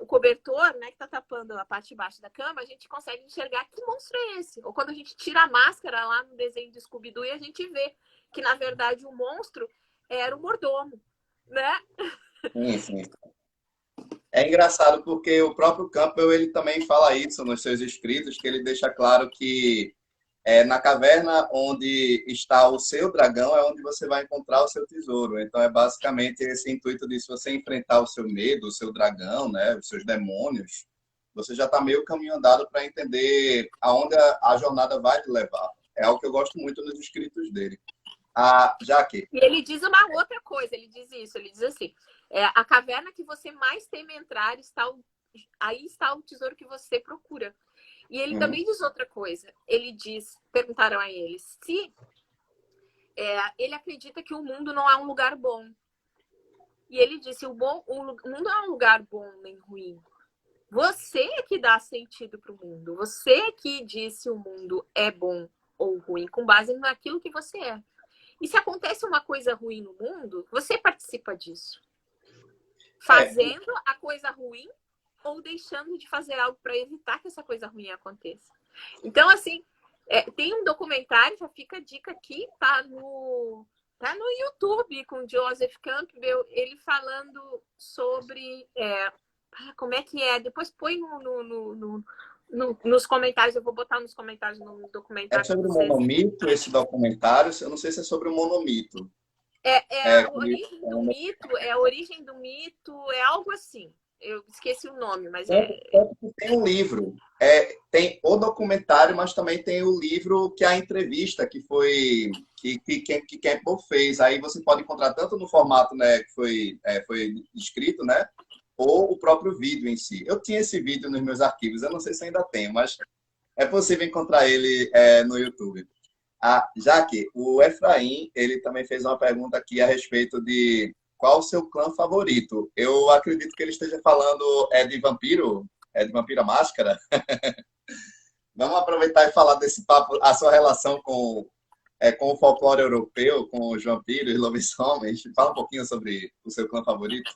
o cobertor, né, que está tapando a parte de baixo da cama, a gente consegue enxergar que monstro é esse. Ou quando a gente tira a máscara lá no desenho de Scooby-Doo e a gente vê que, na verdade, o monstro era o mordomo, né? Sim. É engraçado porque o próprio Campbell ele também fala isso nos seus escritos, que ele deixa claro que na caverna onde está o seu dragão é onde você vai encontrar o seu tesouro. Então é basicamente esse intuito de se você enfrentar o seu medo, o seu dragão, né, os seus demônios, você já está meio caminho andado para entender aonde a jornada vai te levar. É algo que eu gosto muito nos escritos dele. Jaque. E ele diz uma outra coisa, ele diz isso, ele diz assim, a caverna que você mais teme entrar, aí está o tesouro que você procura. E ele também diz outra coisa, ele diz, perguntaram a ele, se ele acredita que o mundo não é um lugar bom. E ele disse, o mundo não é um lugar bom nem ruim. Você é que dá sentido para o mundo, você é que diz se o mundo é bom ou ruim, com base naquilo que você é. E se acontece uma coisa ruim no mundo, você participa disso. Fazendo a coisa ruim ou deixando de fazer algo para evitar que essa coisa ruim aconteça. Então, assim, tem um documentário, já fica a dica aqui, tá no YouTube com o Joseph Campbell, ele falando sobre como é que é. Depois põe nos comentários, eu vou botar nos comentários no É documentário. sobre o monomito, esse documentário. Eu não sei se é sobre o monomito. A origem do mito, é algo assim. Eu esqueci o nome, mas Tem um livro. Tem o documentário, mas também tem o livro que é a entrevista que foi que Campbell fez. Aí você pode encontrar tanto no formato, né, que foi escrito, né, ou o próprio vídeo em si. Eu tinha esse vídeo nos meus arquivos. Eu não sei se ainda tem, mas é possível encontrar ele no YouTube. Jaque, o Efraim, ele também fez uma pergunta aqui a respeito de qual o seu clã favorito. Eu acredito que ele esteja falando de vampiro, de Vampira Máscara. Vamos aproveitar e falar desse papo, a sua relação com o folclore europeu, com os vampiros e lobisomens. Fala um pouquinho sobre o seu clã favorito.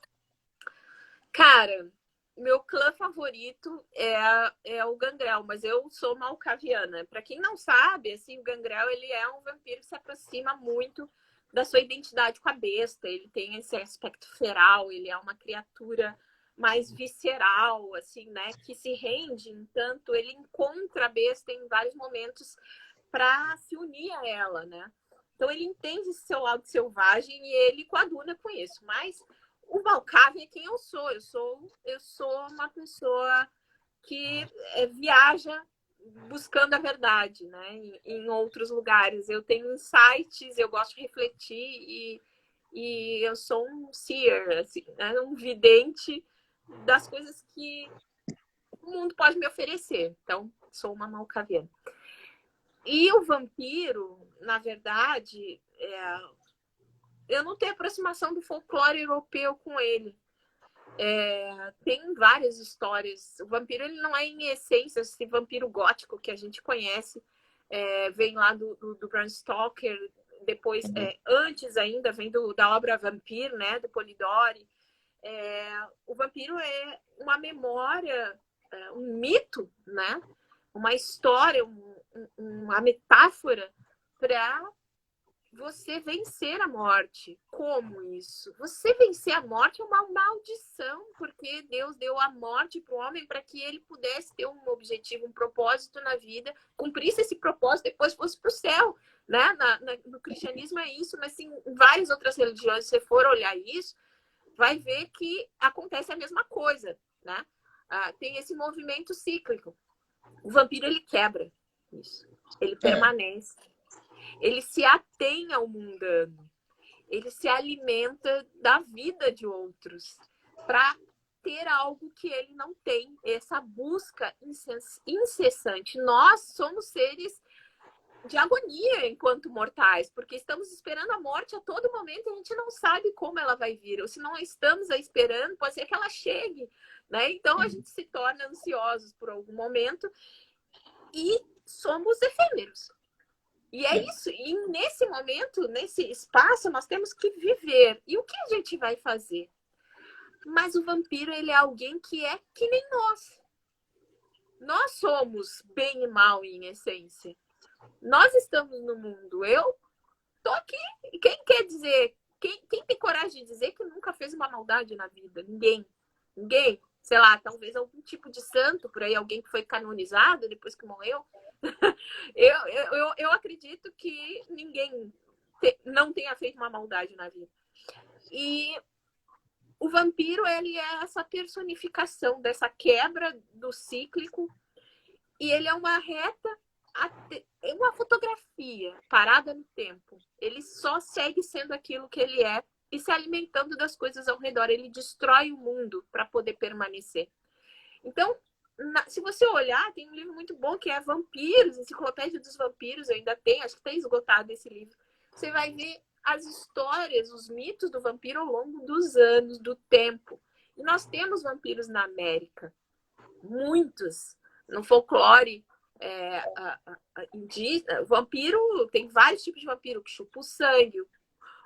Cara, meu clã favorito é o Gangrel, mas eu sou malcaviana. Para quem não sabe, assim, o Gangrel ele é um vampiro que se aproxima muito da sua identidade com a besta. Ele tem esse aspecto feral, ele é uma criatura mais visceral, assim, né? Que se rende, entanto, ele encontra a besta em vários momentos para se unir a ela, né? Então ele entende esse seu lado selvagem e ele coaduna com isso. Mas o Malkavian é quem eu sou. Eu sou uma pessoa que viaja buscando a verdade, né? Em outros lugares. Eu tenho insights, eu gosto de refletir e eu sou um seer, assim, né? Um vidente das coisas que o mundo pode me oferecer. Então, sou uma malcaviana. E o vampiro, na verdade, eu não tenho aproximação do folclore europeu com ele. Tem várias histórias. O vampiro ele não é, em essência, esse vampiro gótico que a gente conhece. Vem lá do Bram Stoker, depois, antes ainda, vem da obra Vampire, né, do Polidori. O vampiro é uma memória, um mito, né, uma história, uma metáfora para você vencer a morte. Como isso? Você vencer a morte é uma maldição, porque Deus deu a morte para o homem para que ele pudesse ter um objetivo, um propósito na vida, cumprisse esse propósito, depois fosse para o céu. Né? No cristianismo é isso, mas sim, em várias outras religiões, se você for olhar isso, vai ver que acontece a mesma coisa. Né? Tem esse movimento cíclico. O vampiro, ele quebra isso. Ele permanece. Ele se atém ao mundano. Ele se alimenta da vida de outros para ter algo que ele não tem. Essa busca incessante. Nós somos seres de agonia enquanto mortais, porque estamos esperando a morte a todo momento e a gente não sabe como ela vai vir. Ou se não estamos esperando, pode ser que ela chegue. Né? Então a gente se torna ansiosos por algum momento e somos efêmeros. E é isso. E nesse momento, nesse espaço, nós temos que viver. E o que a gente vai fazer? Mas o vampiro, ele é alguém que é que nem nós. Nós somos bem e mal em essência. Nós estamos no mundo. Eu tô aqui. E quem quer dizer? Quem tem coragem de dizer que nunca fez uma maldade na vida? Ninguém. Ninguém. Sei lá, talvez algum tipo de santo por aí, alguém que foi canonizado depois que morreu. Eu acredito que ninguém não tenha feito uma maldade na vida. E o vampiro, ele é essa personificação dessa quebra do cíclico, e ele é uma reta, é uma fotografia parada no tempo. Ele só segue sendo aquilo que ele é e se alimentando das coisas ao redor. Ele destrói o mundo para poder permanecer. Então, se você olhar, tem um livro muito bom que é Vampiros, Enciclopédia dos Vampiros, eu ainda tenho, acho que está esgotado esse livro. Você vai ver as histórias, os mitos do vampiro ao longo dos anos, do tempo. E nós temos vampiros na América, muitos. No folclore indígena, vampiro, tem vários tipos de vampiro, que chupa o sangue,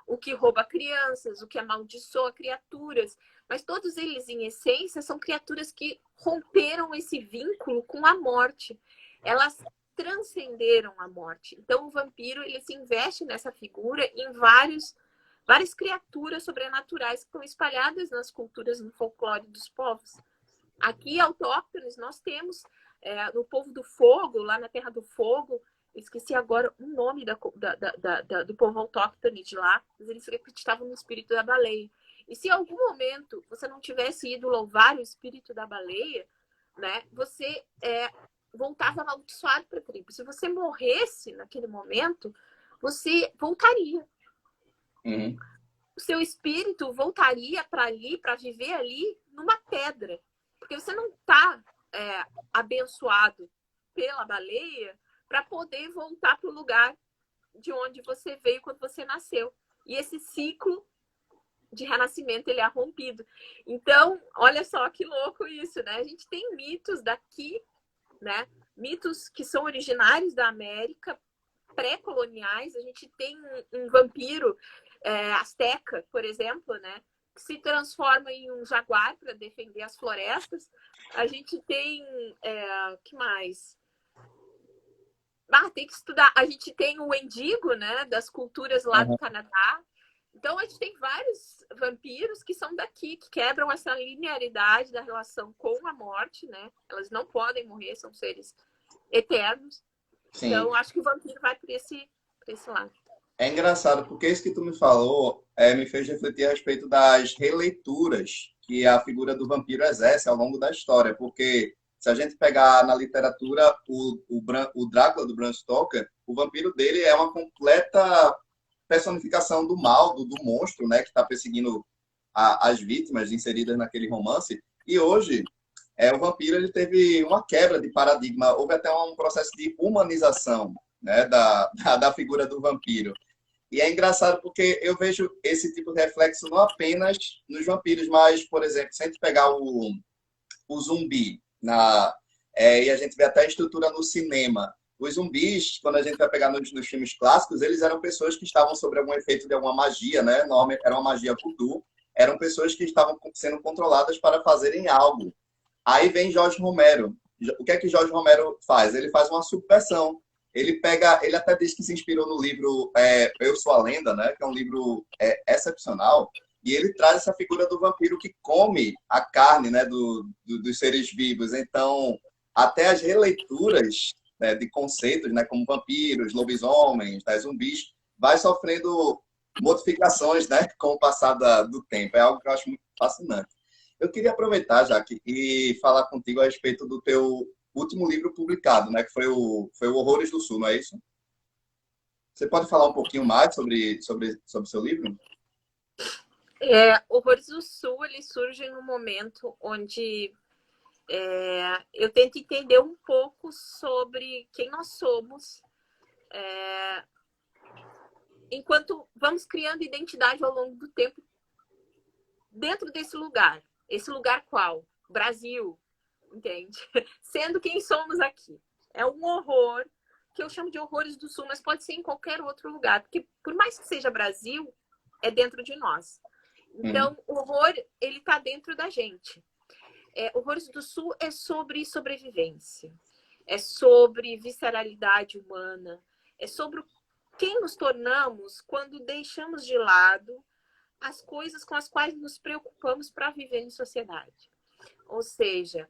o que rouba crianças, o que amaldiçoa criaturas. Mas todos eles, em essência, são criaturas que romperam esse vínculo com a morte. Elas transcenderam a morte. Então, o vampiro, ele se investe nessa figura em várias criaturas sobrenaturais que estão espalhadas nas culturas, no folclore dos povos. Aqui, autóctones, nós temos, no povo do fogo, lá na Terra do Fogo, esqueci agora o nome do povo autóctone de lá, mas eles acreditavam no espírito da baleia. E se em algum momento você não tivesse ido louvar o espírito da baleia, né, você voltava amaldiçoado para a tribo. Se você morresse naquele momento, você voltaria. Uhum. O seu espírito voltaria para ali, para viver ali, numa pedra. Porque você não está abençoado pela baleia para poder voltar para o lugar de onde você veio quando você nasceu. E esse ciclo de renascimento, ele é rompido. Então, olha só que louco isso, né? A gente tem mitos daqui, né? Mitos que são originários da América, pré-coloniais. A gente tem um vampiro azteca, por exemplo, né? Que se transforma em um jaguar para defender as florestas. A gente tem... que mais? Tem que estudar. A gente tem o Wendigo, né? Das culturas lá do Canadá. Então, a gente tem vários vampiros que são daqui, que quebram essa linearidade da relação com a morte, né? Elas não podem morrer, são seres eternos. Sim. Então, acho que o vampiro vai por esse lado. É engraçado, porque isso que tu me falou me fez refletir a respeito das releituras que a figura do vampiro exerce ao longo da história. Porque se a gente pegar na literatura o Drácula do Bram Stoker, o vampiro dele é uma completa personificação do mal, do monstro, né, que está perseguindo as vítimas inseridas naquele romance. E hoje, o vampiro, ele teve uma quebra de paradigma, houve até um processo de humanização, né, da figura do vampiro. E é engraçado porque eu vejo esse tipo de reflexo não apenas nos vampiros, mas, por exemplo, se a gente pegar o zumbi, e a gente vê até a estrutura no cinema. Os zumbis, quando a gente vai pegar nos filmes clássicos, eles eram pessoas que estavam sob algum efeito de alguma magia, né? Normalmente era uma magia voodoo. Eram pessoas que estavam sendo controladas para fazerem algo. Aí vem Jorge Romero O que é que Jorge Romero faz? Ele faz uma subversão. Ele pega, ele até diz que se inspirou no livro Eu Sou a Lenda, né? Que é um livro excepcional. E ele traz essa figura do vampiro que come a carne, né? Dos seres vivos. Então, até as releituras, né, de conceitos, né? Como vampiros, lobisomens, né, zumbis, vai sofrendo modificações, né? Com o passar do tempo. É algo que eu acho muito fascinante. Eu queria aproveitar, Jaque, e falar contigo a respeito do teu último livro publicado, né? Que foi o Horrores do Sul, não é isso? Você pode falar um pouquinho mais sobre o seu livro? Horrores do Sul, ele surge num momento onde eu tento entender um pouco sobre quem nós somos, enquanto vamos criando identidade ao longo do tempo dentro desse lugar. Esse lugar qual? Brasil, entende? Sendo quem somos aqui. É um horror, que eu chamo de Horrores do Sul, mas pode ser em qualquer outro lugar, porque por mais que seja Brasil, é dentro de nós. Então, o horror, ele está dentro da gente. Horrores do Sul é sobre sobrevivência, é sobre visceralidade humana, é sobre quem nos tornamos quando deixamos de lado as coisas com as quais nos preocupamos para viver em sociedade. Ou seja,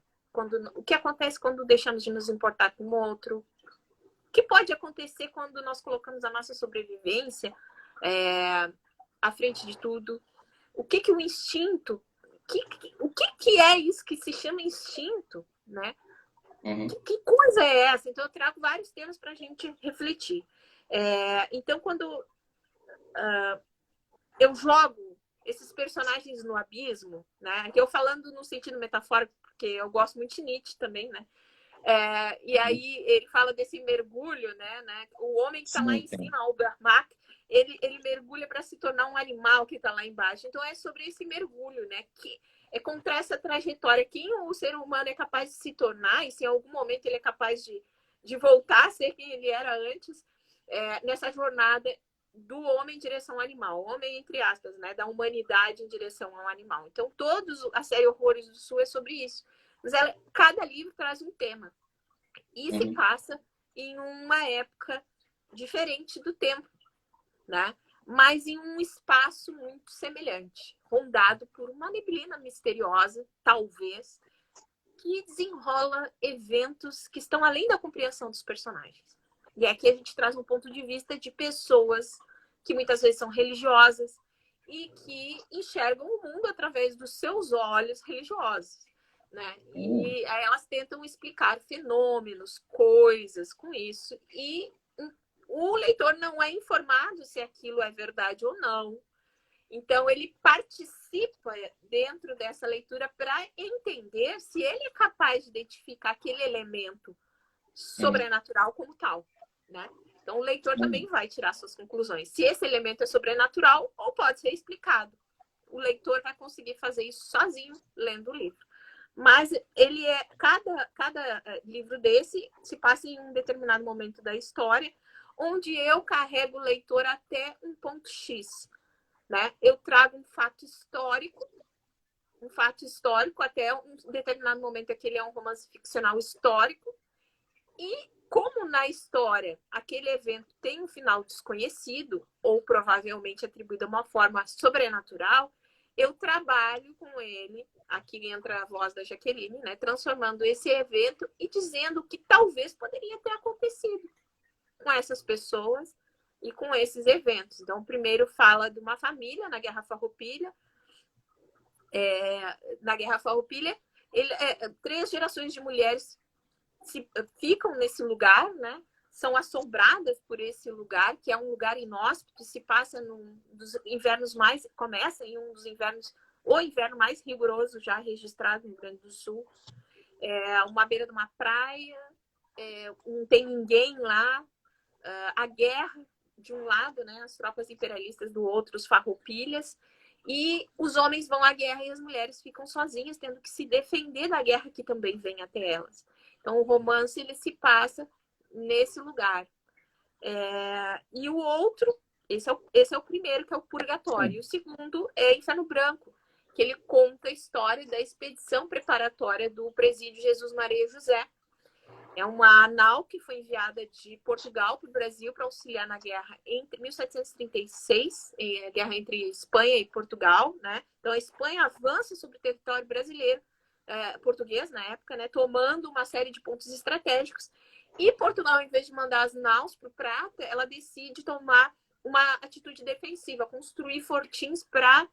o que acontece quando deixamos de nos importar com o outro, o que pode acontecer quando nós colocamos a nossa sobrevivência à frente de tudo, o que o instinto, o que é isso que se chama instinto, né? Que coisa é essa? Então, eu trago vários temas para a gente refletir. Então, quando eu jogo esses personagens no abismo, né? Aqui eu falando no sentido metafórico, porque eu gosto muito de Nietzsche também, né? E aí ele fala desse mergulho, né? O homem que está lá em cima, o Bermac, ele mergulha para se tornar um animal que está lá embaixo. Então é sobre esse mergulho, né? Que é contra essa trajetória. Quem o ser humano é capaz de se tornar, e se em algum momento ele é capaz de voltar a ser quem ele era antes, nessa jornada do homem em direção ao animal, homem entre aspas, né? Da humanidade em direção ao animal. Então a série Horrores do Sul é sobre isso. Mas cada livro traz um tema. E se passa em uma época diferente do tempo, né? Mas em um espaço muito semelhante, rondado por uma neblina misteriosa, talvez, que desenrola eventos que estão além da compreensão dos personagens. E aqui a gente traz um ponto de vista de pessoas que muitas vezes são religiosas e que enxergam o mundo através dos seus olhos religiosos. Né? E aí elas tentam explicar fenômenos, coisas com isso. E o leitor não é informado se aquilo é verdade ou não. Então, ele participa dentro dessa leitura para entender se ele é capaz de identificar aquele elemento sobrenatural como tal. Né? Então, o leitor também vai tirar suas conclusões. Se esse elemento é sobrenatural ou pode ser explicado. O leitor vai conseguir fazer isso sozinho, lendo o livro. Mas ele cada livro desse se passa em um determinado momento da história, onde eu carrego o leitor até um ponto X, né? Eu trago um fato histórico até um determinado momento, que ele é um romance ficcional histórico, e como na história aquele evento tem um final desconhecido ou provavelmente atribuído a uma forma sobrenatural, eu trabalho com ele, aqui entra a voz da Jaqueline, né, transformando esse evento e dizendo que talvez poderia ter acontecido com essas pessoas e com esses eventos. Então, primeiro fala de uma família na Guerra Farroupilha. Na Guerra Farroupilha, 3 gerações de mulheres ficam nesse lugar, né? São assombradas por esse lugar, que é um lugar inóspito, se passa num dos invernos começa em um dos invernos, o inverno mais rigoroso já registrado no Rio Grande do Sul. Uma beira de uma praia, não tem ninguém lá, a guerra de um lado, né, as tropas imperialistas do outro, os farroupilhas, e os homens vão à guerra e as mulheres ficam sozinhas, tendo que se defender da guerra que também vem até elas. Então, o romance ele se passa nesse lugar. E o outro, esse é o primeiro, que é o Purgatório. E o segundo é Inferno Branco, que ele conta a história da expedição preparatória do presídio Jesus Maria e José, É uma nau que foi enviada de Portugal para o Brasil para auxiliar na guerra entre 1736, a guerra entre Espanha e Portugal, né? Então a Espanha avança sobre o território brasileiro, português na época, né? Tomando uma série de pontos estratégicos. E Portugal, em vez de mandar as naus para o Prata, ela decide tomar uma atitude defensiva, construir fortins para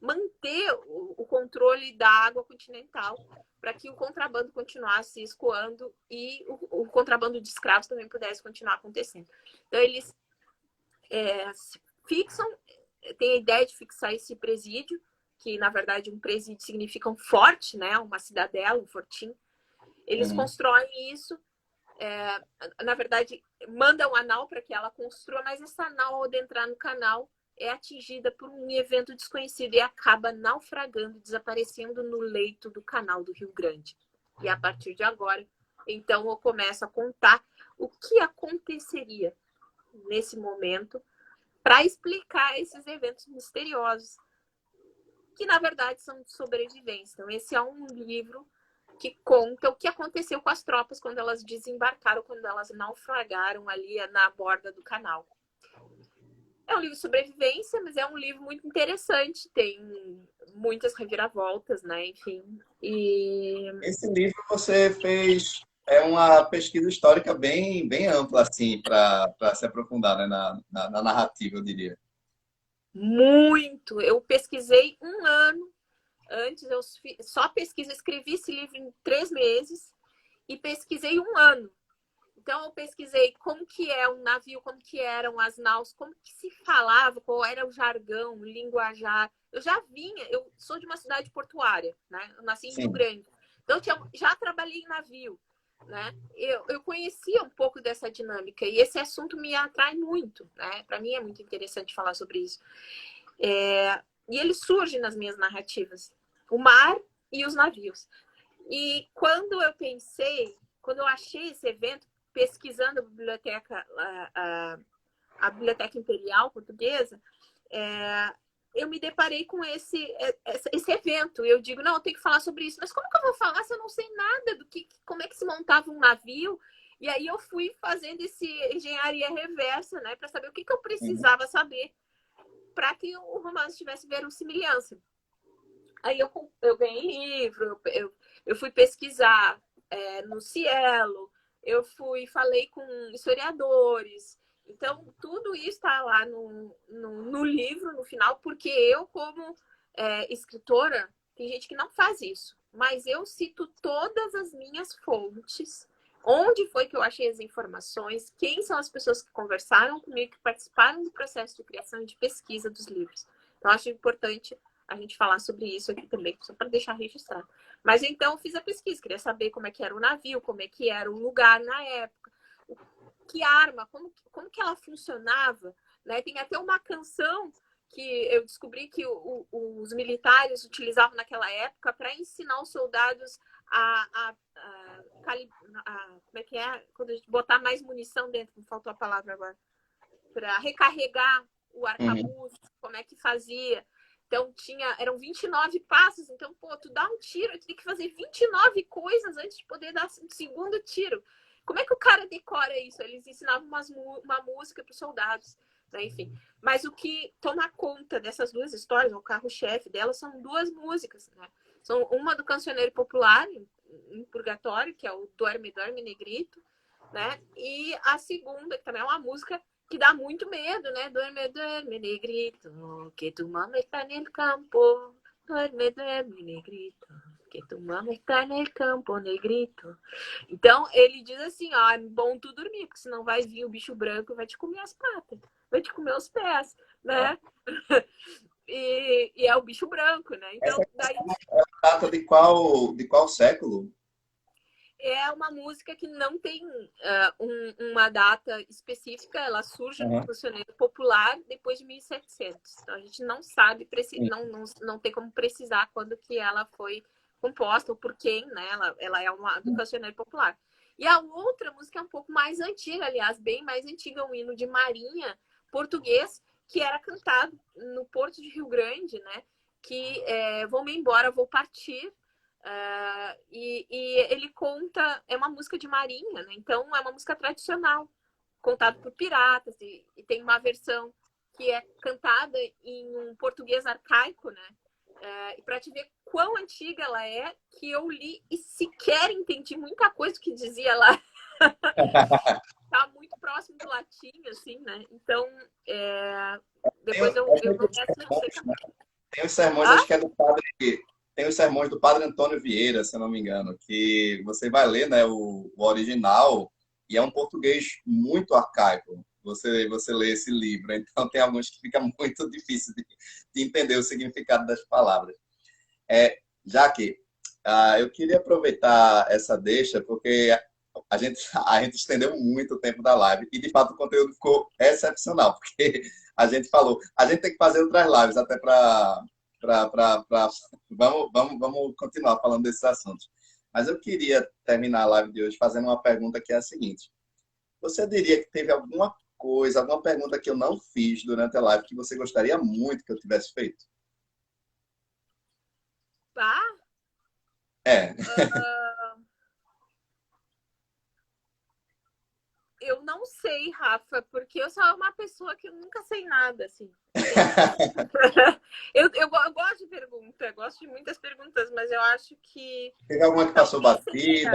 manter o controle da água continental, para que o contrabando continuasse escoando e o contrabando de escravos também pudesse continuar acontecendo. Então, eles fixam, tem a ideia de fixar esse presídio, que, na verdade, um presídio significa um forte, né? Uma cidadela, um fortim. Eles constroem isso, na verdade, mandam a nau para que ela construa, mas essa nau, ao adentrar no canal, é atingida por um evento desconhecido e acaba naufragando, desaparecendo no leito do canal do Rio Grande. E a partir de agora, então, eu começo a contar o que aconteceria nesse momento para explicar esses eventos misteriosos, que, na verdade, são de sobrevivência. Então, esse é um livro que conta o que aconteceu com as tropas quando elas desembarcaram, quando elas naufragaram ali na borda do canal. É um livro de sobrevivência, mas é um livro muito interessante, tem muitas reviravoltas, né? Enfim. Esse livro você fez uma pesquisa histórica bem ampla, assim, para se aprofundar, né, na narrativa, eu diria. Muito! Eu pesquisei um ano antes, eu só escrevi esse livro em 3 meses e pesquisei um ano. Então, eu pesquisei como que é um navio, como que eram as naus, como que se falava, qual era o jargão, o linguajar. Eu sou de uma cidade portuária, né? Eu nasci em Rio Grande. Então, já trabalhei em navio, né? Eu conhecia um pouco dessa dinâmica e esse assunto me atrai muito, né? Para mim é muito interessante falar sobre isso. E ele surge nas minhas narrativas. O mar e os navios. E quando eu achei esse evento, pesquisando a Biblioteca Imperial Portuguesa, eu me deparei com esse evento. Eu digo, não, eu tenho que falar sobre isso. Mas como que eu vou falar se eu não sei nada como é que se montava um navio? E aí eu fui fazendo esse engenharia reversa, né, para saber o que eu precisava saber para que o romance tivesse verossimilhança. Aí eu ganhei livro, eu fui pesquisar no Cielo, falei com historiadores. Então, tudo isso está lá no livro, no final, porque eu, como escritora, tem gente que não faz isso, mas eu cito todas as minhas fontes, onde foi que eu achei as informações, quem são as pessoas que conversaram comigo, que participaram do processo de criação e de pesquisa dos livros. Então, acho importante a gente falar sobre isso aqui também, só para deixar registrado. Mas então eu fiz a pesquisa, queria saber como é que era o navio, como é que era o lugar na época, que arma, como que ela funcionava, né? Tem até uma canção que eu descobri que os militares utilizavam naquela época para ensinar os soldados como é que é? Quando a gente botar mais munição dentro, me faltou a palavra agora, para recarregar o arcabuz, como é que fazia. Então, eram 29 passos. Então, tu dá um tiro, tu tem que fazer 29 coisas antes de poder dar o segundo tiro. Como é que o cara decora isso? Eles ensinavam uma música para os soldados, né? Enfim. Mas o que toma conta dessas duas histórias, o carro-chefe delas, são 2 músicas, né? São uma do cancioneiro popular, em Purgatório, que é o Dorme, Dorme, Negrito, né? E a segunda, que também é uma música que dá muito medo, né? Duerme, duerme, negrito, que tu mama está no campo. Duerme, duerme, negrito, que tu mama está no campo, negrito. Então, ele diz assim, ó, é bom tu dormir, porque senão vai vir o bicho branco e vai te comer as patas, vai te comer os pés, né? E é o bicho branco, né? Então, daí... Data de qual século? É uma música que não tem uma data específica, ela surge no cancioneiro popular depois de 1700. Então a gente não sabe, não tem como precisar quando que ela foi composta ou por quem, né? Ela é uma do cancioneiro popular. E a outra música é um pouco mais antiga, aliás, bem mais antiga, um hino de marinha português que era cantado no Porto de Rio Grande, né? Que vou-me embora, vou partir. E ele conta, é uma música de marinha, né? Então é uma música tradicional, contada por piratas, e tem uma versão que é cantada em um português arcaico, né? E para te ver quão antiga ela é, que eu li e sequer entendi muita coisa que dizia lá. Tá muito próximo do latim, assim, né? Então, depois eu não sei cantar. Tem os sermões, acho que é do padre. Tem os sermões do Padre Antônio Vieira, se eu não me engano, que você vai ler, né, o original, e é um português muito arcaico. Você lê esse livro, então tem alguns que fica muito difícil de entender o significado das palavras. Jaque, eu queria aproveitar essa deixa, porque a gente estendeu muito o tempo da live, e de fato o conteúdo ficou excepcional, porque a gente falou, a gente tem que fazer outras lives até para vamos continuar falando desses assuntos. Mas eu queria terminar a live de hoje fazendo uma pergunta que é a seguinte: você diria que teve alguma coisa, alguma pergunta que eu não fiz durante a live que você gostaria muito que eu tivesse feito? Ah, É. eu não sei, Rafa, porque eu sou uma pessoa que eu nunca sei nada, assim. Eu gosto de pergunta, gosto de muitas perguntas, mas eu acho que Teve alguma que passou batida?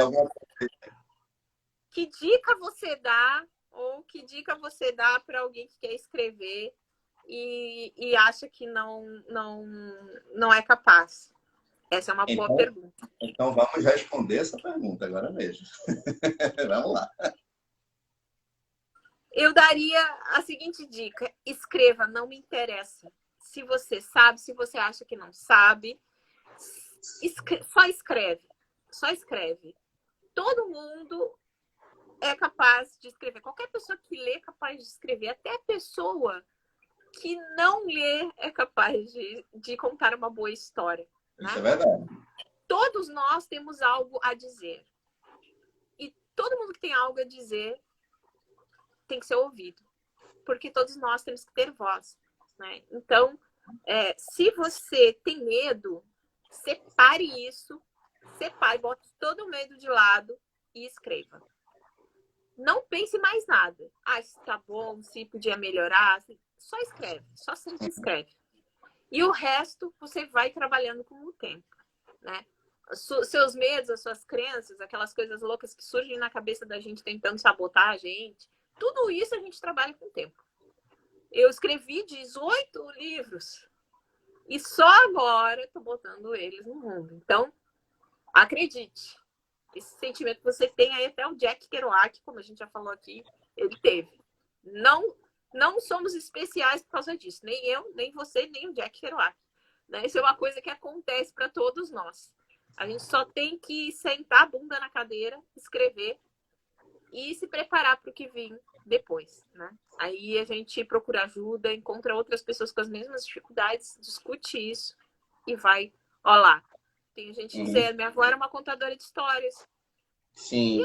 Que dica você dá, ou que dica você dá para alguém que quer escrever e acha que não é capaz? Essa é uma boa pergunta. Então vamos responder essa pergunta agora mesmo. Vamos lá. Eu daria a seguinte dica: escreva, não me interessa. Se você sabe, se você acha que não sabe, só escreve. Só escreve. Todo mundo é capaz de escrever. Qualquer pessoa que lê é capaz de escrever. Até a pessoa que não lê é capaz de contar uma boa história. Né? Isso é verdade. Todos nós temos algo a dizer. E todo mundo que tem algo a dizer tem que ser ouvido. Porque todos nós temos que ter voz. Né? Então, se você tem medo, separe isso, bote todo o medo de lado e escreva. Não pense mais nada. Se tá bom, se podia melhorar. Só escreve, só sempre escreve. E o resto você vai trabalhando com o tempo. Né? Seus medos, as suas crenças, aquelas coisas loucas que surgem na cabeça da gente tentando sabotar a gente, tudo isso a gente trabalha com o tempo. Eu escrevi 18 livros e só agora estou botando eles no mundo. Então, acredite. Esse sentimento que você tem aí, até o Jack Kerouac, como a gente já falou aqui, ele teve. Não somos especiais por causa disso. Nem eu, nem você, nem o Jack Kerouac. Né? Isso é uma coisa que acontece para todos nós. A gente só tem que sentar a bunda na cadeira, escrever e se preparar para o que vem depois. Né? Aí a gente procura ajuda, encontra outras pessoas com as mesmas dificuldades, discute isso e vai, ó lá. Tem gente dizendo, minha avó era uma contadora de histórias. Sim.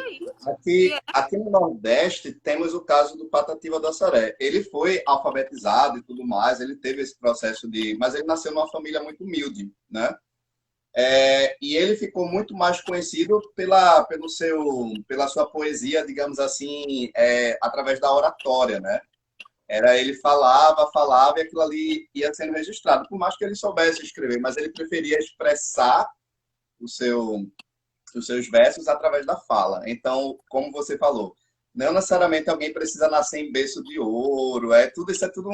Aqui no Nordeste temos o caso do Patativa do Assaré. Ele foi alfabetizado e tudo mais, ele teve esse processo mas ele nasceu numa família muito humilde, né? E ele ficou muito mais conhecido pela sua poesia, digamos assim, através da oratória, né? Ele falava e aquilo ali ia sendo registrado, por mais que ele soubesse escrever, mas ele preferia expressar os seus versos através da fala. Então, como você falou, não necessariamente alguém precisa nascer em berço de ouro, isso é tudo.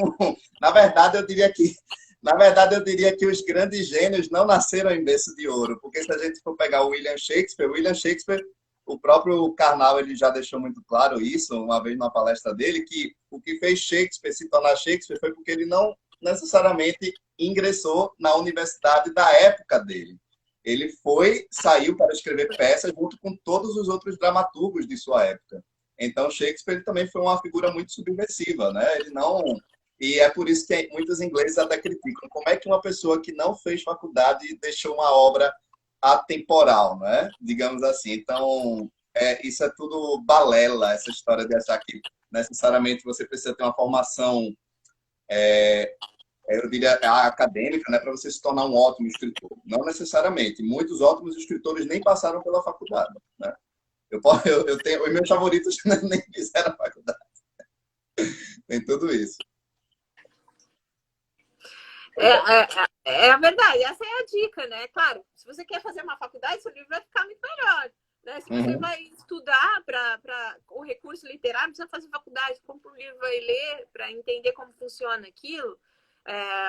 Na verdade, eu diria que os grandes gênios não nasceram em berço de ouro, porque se a gente for pegar o William Shakespeare, o próprio Karnal ele já deixou muito claro isso uma vez na palestra dele, que o que fez Shakespeare se tornar Shakespeare foi porque ele não necessariamente ingressou na universidade da época dele. Ele saiu para escrever peças junto com todos os outros dramaturgos de sua época. Então, Shakespeare também foi uma figura muito subversiva, né? E é por isso que muitos ingleses até criticam. Como é que uma pessoa que não fez faculdade deixou uma obra atemporal, né? Digamos assim. Então, isso é tudo balela, essa história de achar que necessariamente você precisa ter uma formação eu diria, a acadêmica, né, para você se tornar um ótimo escritor. Não necessariamente. Muitos ótimos escritores nem passaram pela faculdade, né? Eu tenho, os meus favoritos nem fizeram a faculdade. Tem tudo isso. É a verdade, essa é a dica, né? Claro, se você quer fazer uma faculdade, seu livro vai ficar muito melhor. Né? Se você vai estudar para o recurso literário, não precisa fazer faculdade, compra um livro e ler para entender como funciona aquilo.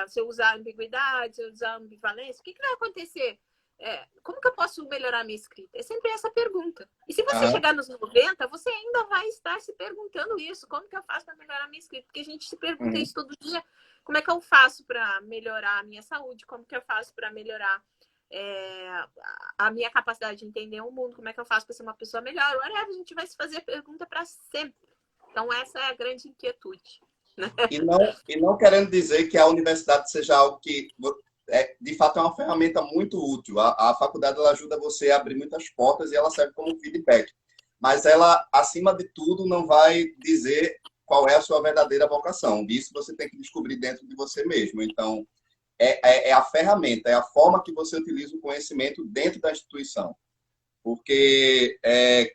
Se eu usar ambiguidade, se eu usar ambivalência, o que vai acontecer? Como que eu posso melhorar a minha escrita? É sempre essa pergunta. E se você chegar nos 90, você ainda vai estar se perguntando isso. Como que eu faço para melhorar a minha escrita? Porque a gente se pergunta isso todo dia. Como é que eu faço para melhorar a minha saúde? Como que eu faço para melhorar a minha capacidade de entender o mundo? Como é que eu faço para ser uma pessoa melhor? A gente vai se fazer pergunta para sempre. Então, essa é a grande inquietude. E não querendo dizer que a universidade seja algo que, de fato, é uma ferramenta muito útil. A faculdade ela ajuda você a abrir muitas portas e ela serve como feedback. Mas ela, acima de tudo, não vai dizer qual é a sua verdadeira vocação. Isso você tem que descobrir dentro de você mesmo. Então, é a ferramenta, é a forma que você utiliza o conhecimento dentro da instituição. Porque,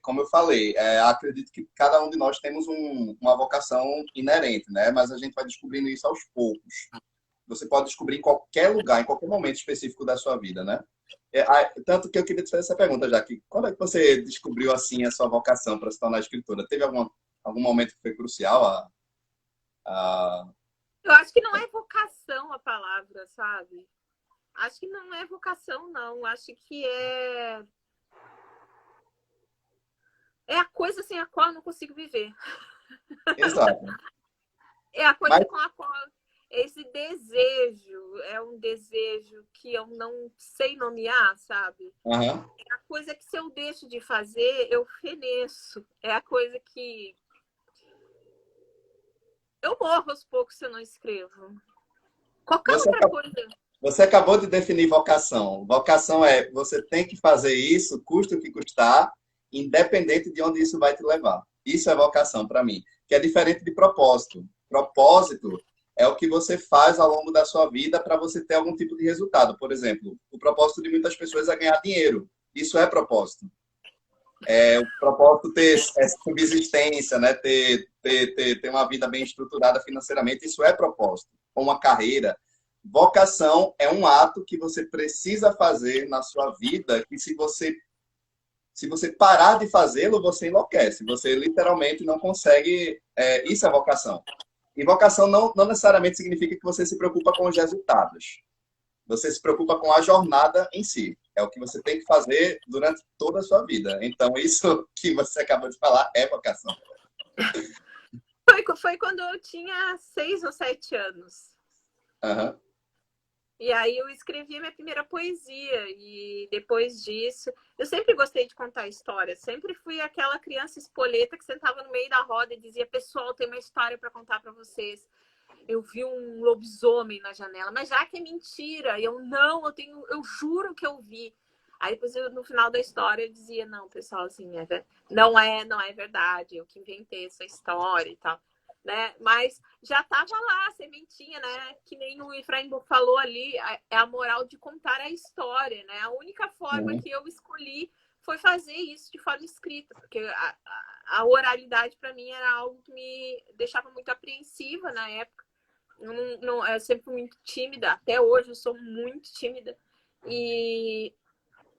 como eu falei, acredito que cada um de nós temos uma vocação inerente, né? Mas a gente vai descobrindo isso aos poucos. Você pode descobrir em qualquer lugar, em qualquer momento específico da sua vida, né? Tanto que eu queria te fazer essa pergunta, já que quando é que você descobriu assim a sua vocação para se tornar escritora? Teve algum momento que foi crucial? Eu acho que não é vocação a palavra, sabe? Acho que não é vocação, não. Acho que é a coisa sem a qual eu não consigo viver. Exato. É a coisa com a qual esse desejo é um desejo que eu não sei nomear, sabe? É a coisa que se eu deixo de fazer, eu feneço. É a coisa que eu morro aos poucos se eu não escrevo. Qualquer outra coisa. Você acabou de definir vocação. Vocação é você tem que fazer isso, custa o que custar, independente de onde isso vai te levar. Isso é vocação para mim, que é diferente de propósito. Propósito é o que você faz ao longo da sua vida para você ter algum tipo de resultado. Por exemplo, o propósito de muitas pessoas é ganhar dinheiro. Isso é propósito. O propósito ter subsistência, né? ter uma vida bem estruturada financeiramente. Isso é propósito. Uma carreira. Vocação é um ato que você precisa fazer na sua vida, que se você parar de fazê-lo, você enlouquece. Você literalmente não consegue. Isso é vocação. E vocação não necessariamente significa que você se preocupa com os resultados. Você se preocupa com a jornada em si. É o que você tem que fazer durante toda a sua vida. Então, isso que você acabou de falar é vocação. Foi quando eu tinha 6 ou 7 anos. E aí eu escrevi a minha primeira poesia. E depois disso, eu sempre gostei de contar histórias. Sempre fui aquela criança espoleta que sentava no meio da roda e dizia: pessoal, tem uma história para contar para vocês. Eu vi um lobisomem na janela, mas já que é mentira, eu juro que eu vi. Aí depois no final da história eu dizia: não, pessoal, assim, não é verdade, eu que inventei essa história e tal. Né? Mas já estava lá a sementinha, né? Que nem o Efraim falou ali, é a moral de contar a história, né? A única forma que eu escolhi foi fazer isso de forma escrita, porque a oralidade para mim era algo que me deixava muito apreensiva na época. Eu sempre fui muito tímida, até hoje eu sou muito tímida. E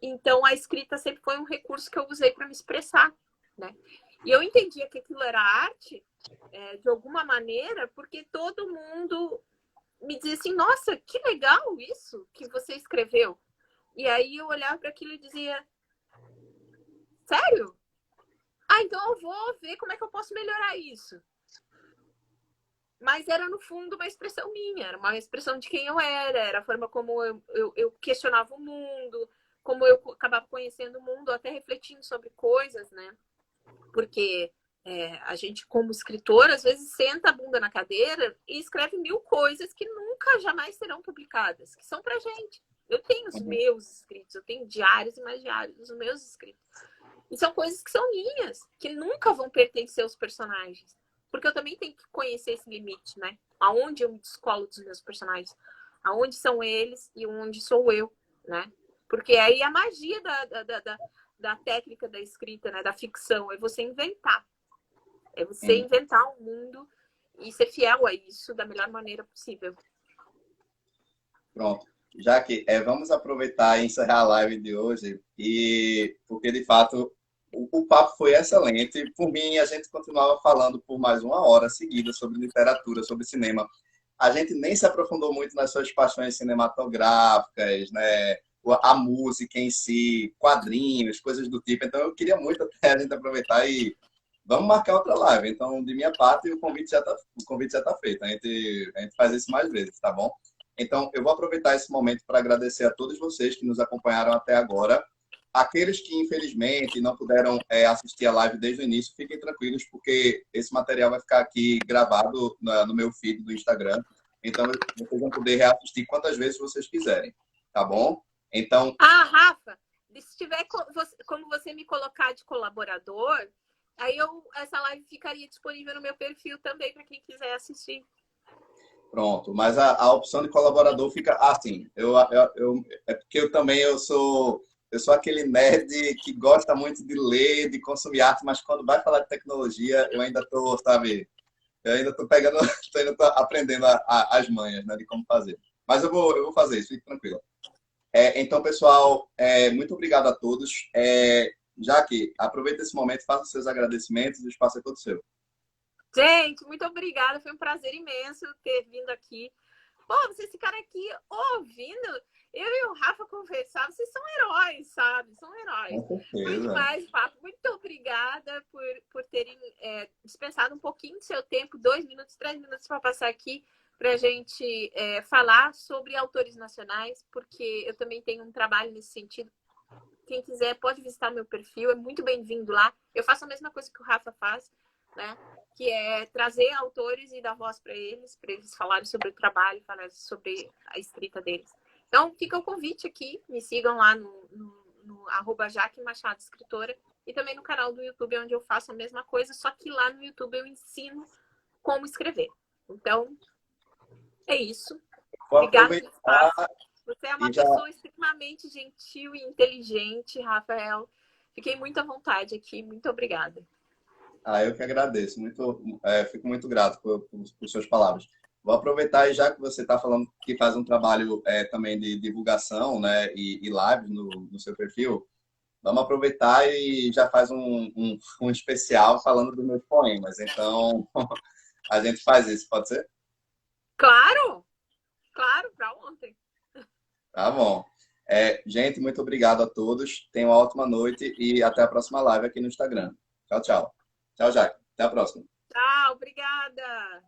então a escrita sempre foi um recurso que eu usei para me expressar, né? E eu entendia que aquilo era arte, de alguma maneira, porque todo mundo me dizia assim: nossa, que legal isso que você escreveu. E aí eu olhava para aquilo e dizia: sério? Então eu vou ver como é que eu posso melhorar isso. Mas era, no fundo, uma expressão minha, era uma expressão de quem eu era a forma como eu questionava o mundo, como eu acabava conhecendo o mundo, até refletindo sobre coisas, né? Porque a gente, como escritor, às vezes senta a bunda na cadeira e escreve 1000 coisas que nunca, jamais serão publicadas, que são pra gente. Eu tenho os meus escritos, eu tenho diários e mais diários dos meus escritos. E são coisas que são minhas, que nunca vão pertencer aos personagens. Porque eu também tenho que conhecer esse limite, né? aonde eu me descolo dos meus personagens, aonde são eles e onde sou eu, né? Porque aí a magia da técnica da escrita, né? Da ficção, é você inventar. É você inventar um mundo e ser fiel a isso da melhor maneira possível. Pronto. Já que vamos aproveitar e encerrar a live de hoje, e porque de fato o papo foi excelente. Por mim, a gente continuava falando por mais uma hora seguida sobre literatura, sobre cinema. A gente nem se aprofundou muito nas suas paixões cinematográficas, né? A música em si, quadrinhos, coisas do tipo. Então, eu queria muito até a gente aproveitar e vamos marcar outra live. Então, de minha parte, o convite já tá feito. A gente faz isso mais vezes, tá bom? Então, eu vou aproveitar esse momento para agradecer a todos vocês que nos acompanharam até agora. Aqueles que, infelizmente, não puderam assistir a live desde o início, fiquem tranquilos, porque esse material vai ficar aqui gravado no meu feed do Instagram. Então, vocês vão poder reassistir quantas vezes vocês quiserem, tá bom? Então... Rafa, se tiver como você me colocar de colaborador, aí essa live ficaria disponível no meu perfil também para quem quiser assistir. Pronto, mas a opção de colaborador fica assim. É porque eu sou aquele nerd que gosta muito de ler, de consumir arte, mas quando vai falar de tecnologia, eu ainda estou, sabe, eu ainda estou pegando, ainda tô aprendendo as manhas, né, de como fazer. Mas eu vou fazer isso, fique tranquilo. Então, pessoal, muito obrigado a todos. Jaque, aproveita esse momento, faça os seus agradecimentos, o espaço é todo seu. Gente, muito obrigada. Foi um prazer imenso ter vindo aqui. Pô, vocês ficaram aqui ouvindo eu e o Rafa conversar. Vocês são heróis, sabe? São heróis. Com Foi certeza. demais, papo. Muito obrigada por terem dispensado um pouquinho do seu tempo, 2 minutos, 3 minutos para passar aqui para a gente falar sobre autores nacionais, porque eu também tenho um trabalho nesse sentido. Quem quiser pode visitar meu perfil, é muito bem-vindo lá. Eu faço a mesma coisa que o Rafa faz, né? Que é trazer autores e dar voz para eles falarem sobre o trabalho, falarem sobre a escrita deles. Então, fica o convite aqui, me sigam lá no @Jaque Machado Escritora e também no canal do YouTube, onde eu faço a mesma coisa, só que lá no YouTube eu ensino como escrever. Então, é isso. Obrigada pelo espaço. Você é uma pessoa extremamente gentil e inteligente, Rafael. Fiquei muito à vontade aqui. Muito obrigada. Eu que agradeço. Fico muito grato por suas palavras. Vou aproveitar e já que você está falando que faz um trabalho também de divulgação, né, e lives no seu perfil, vamos aproveitar e já faz um especial falando dos meus poemas. Então, a gente faz isso, pode ser? Claro! Claro, para ontem. Tá bom. Gente, muito obrigado a todos. Tenham uma ótima noite e até a próxima live aqui no Instagram. Tchau, tchau. Tchau, Jaque. Até a próxima. Tchau, obrigada.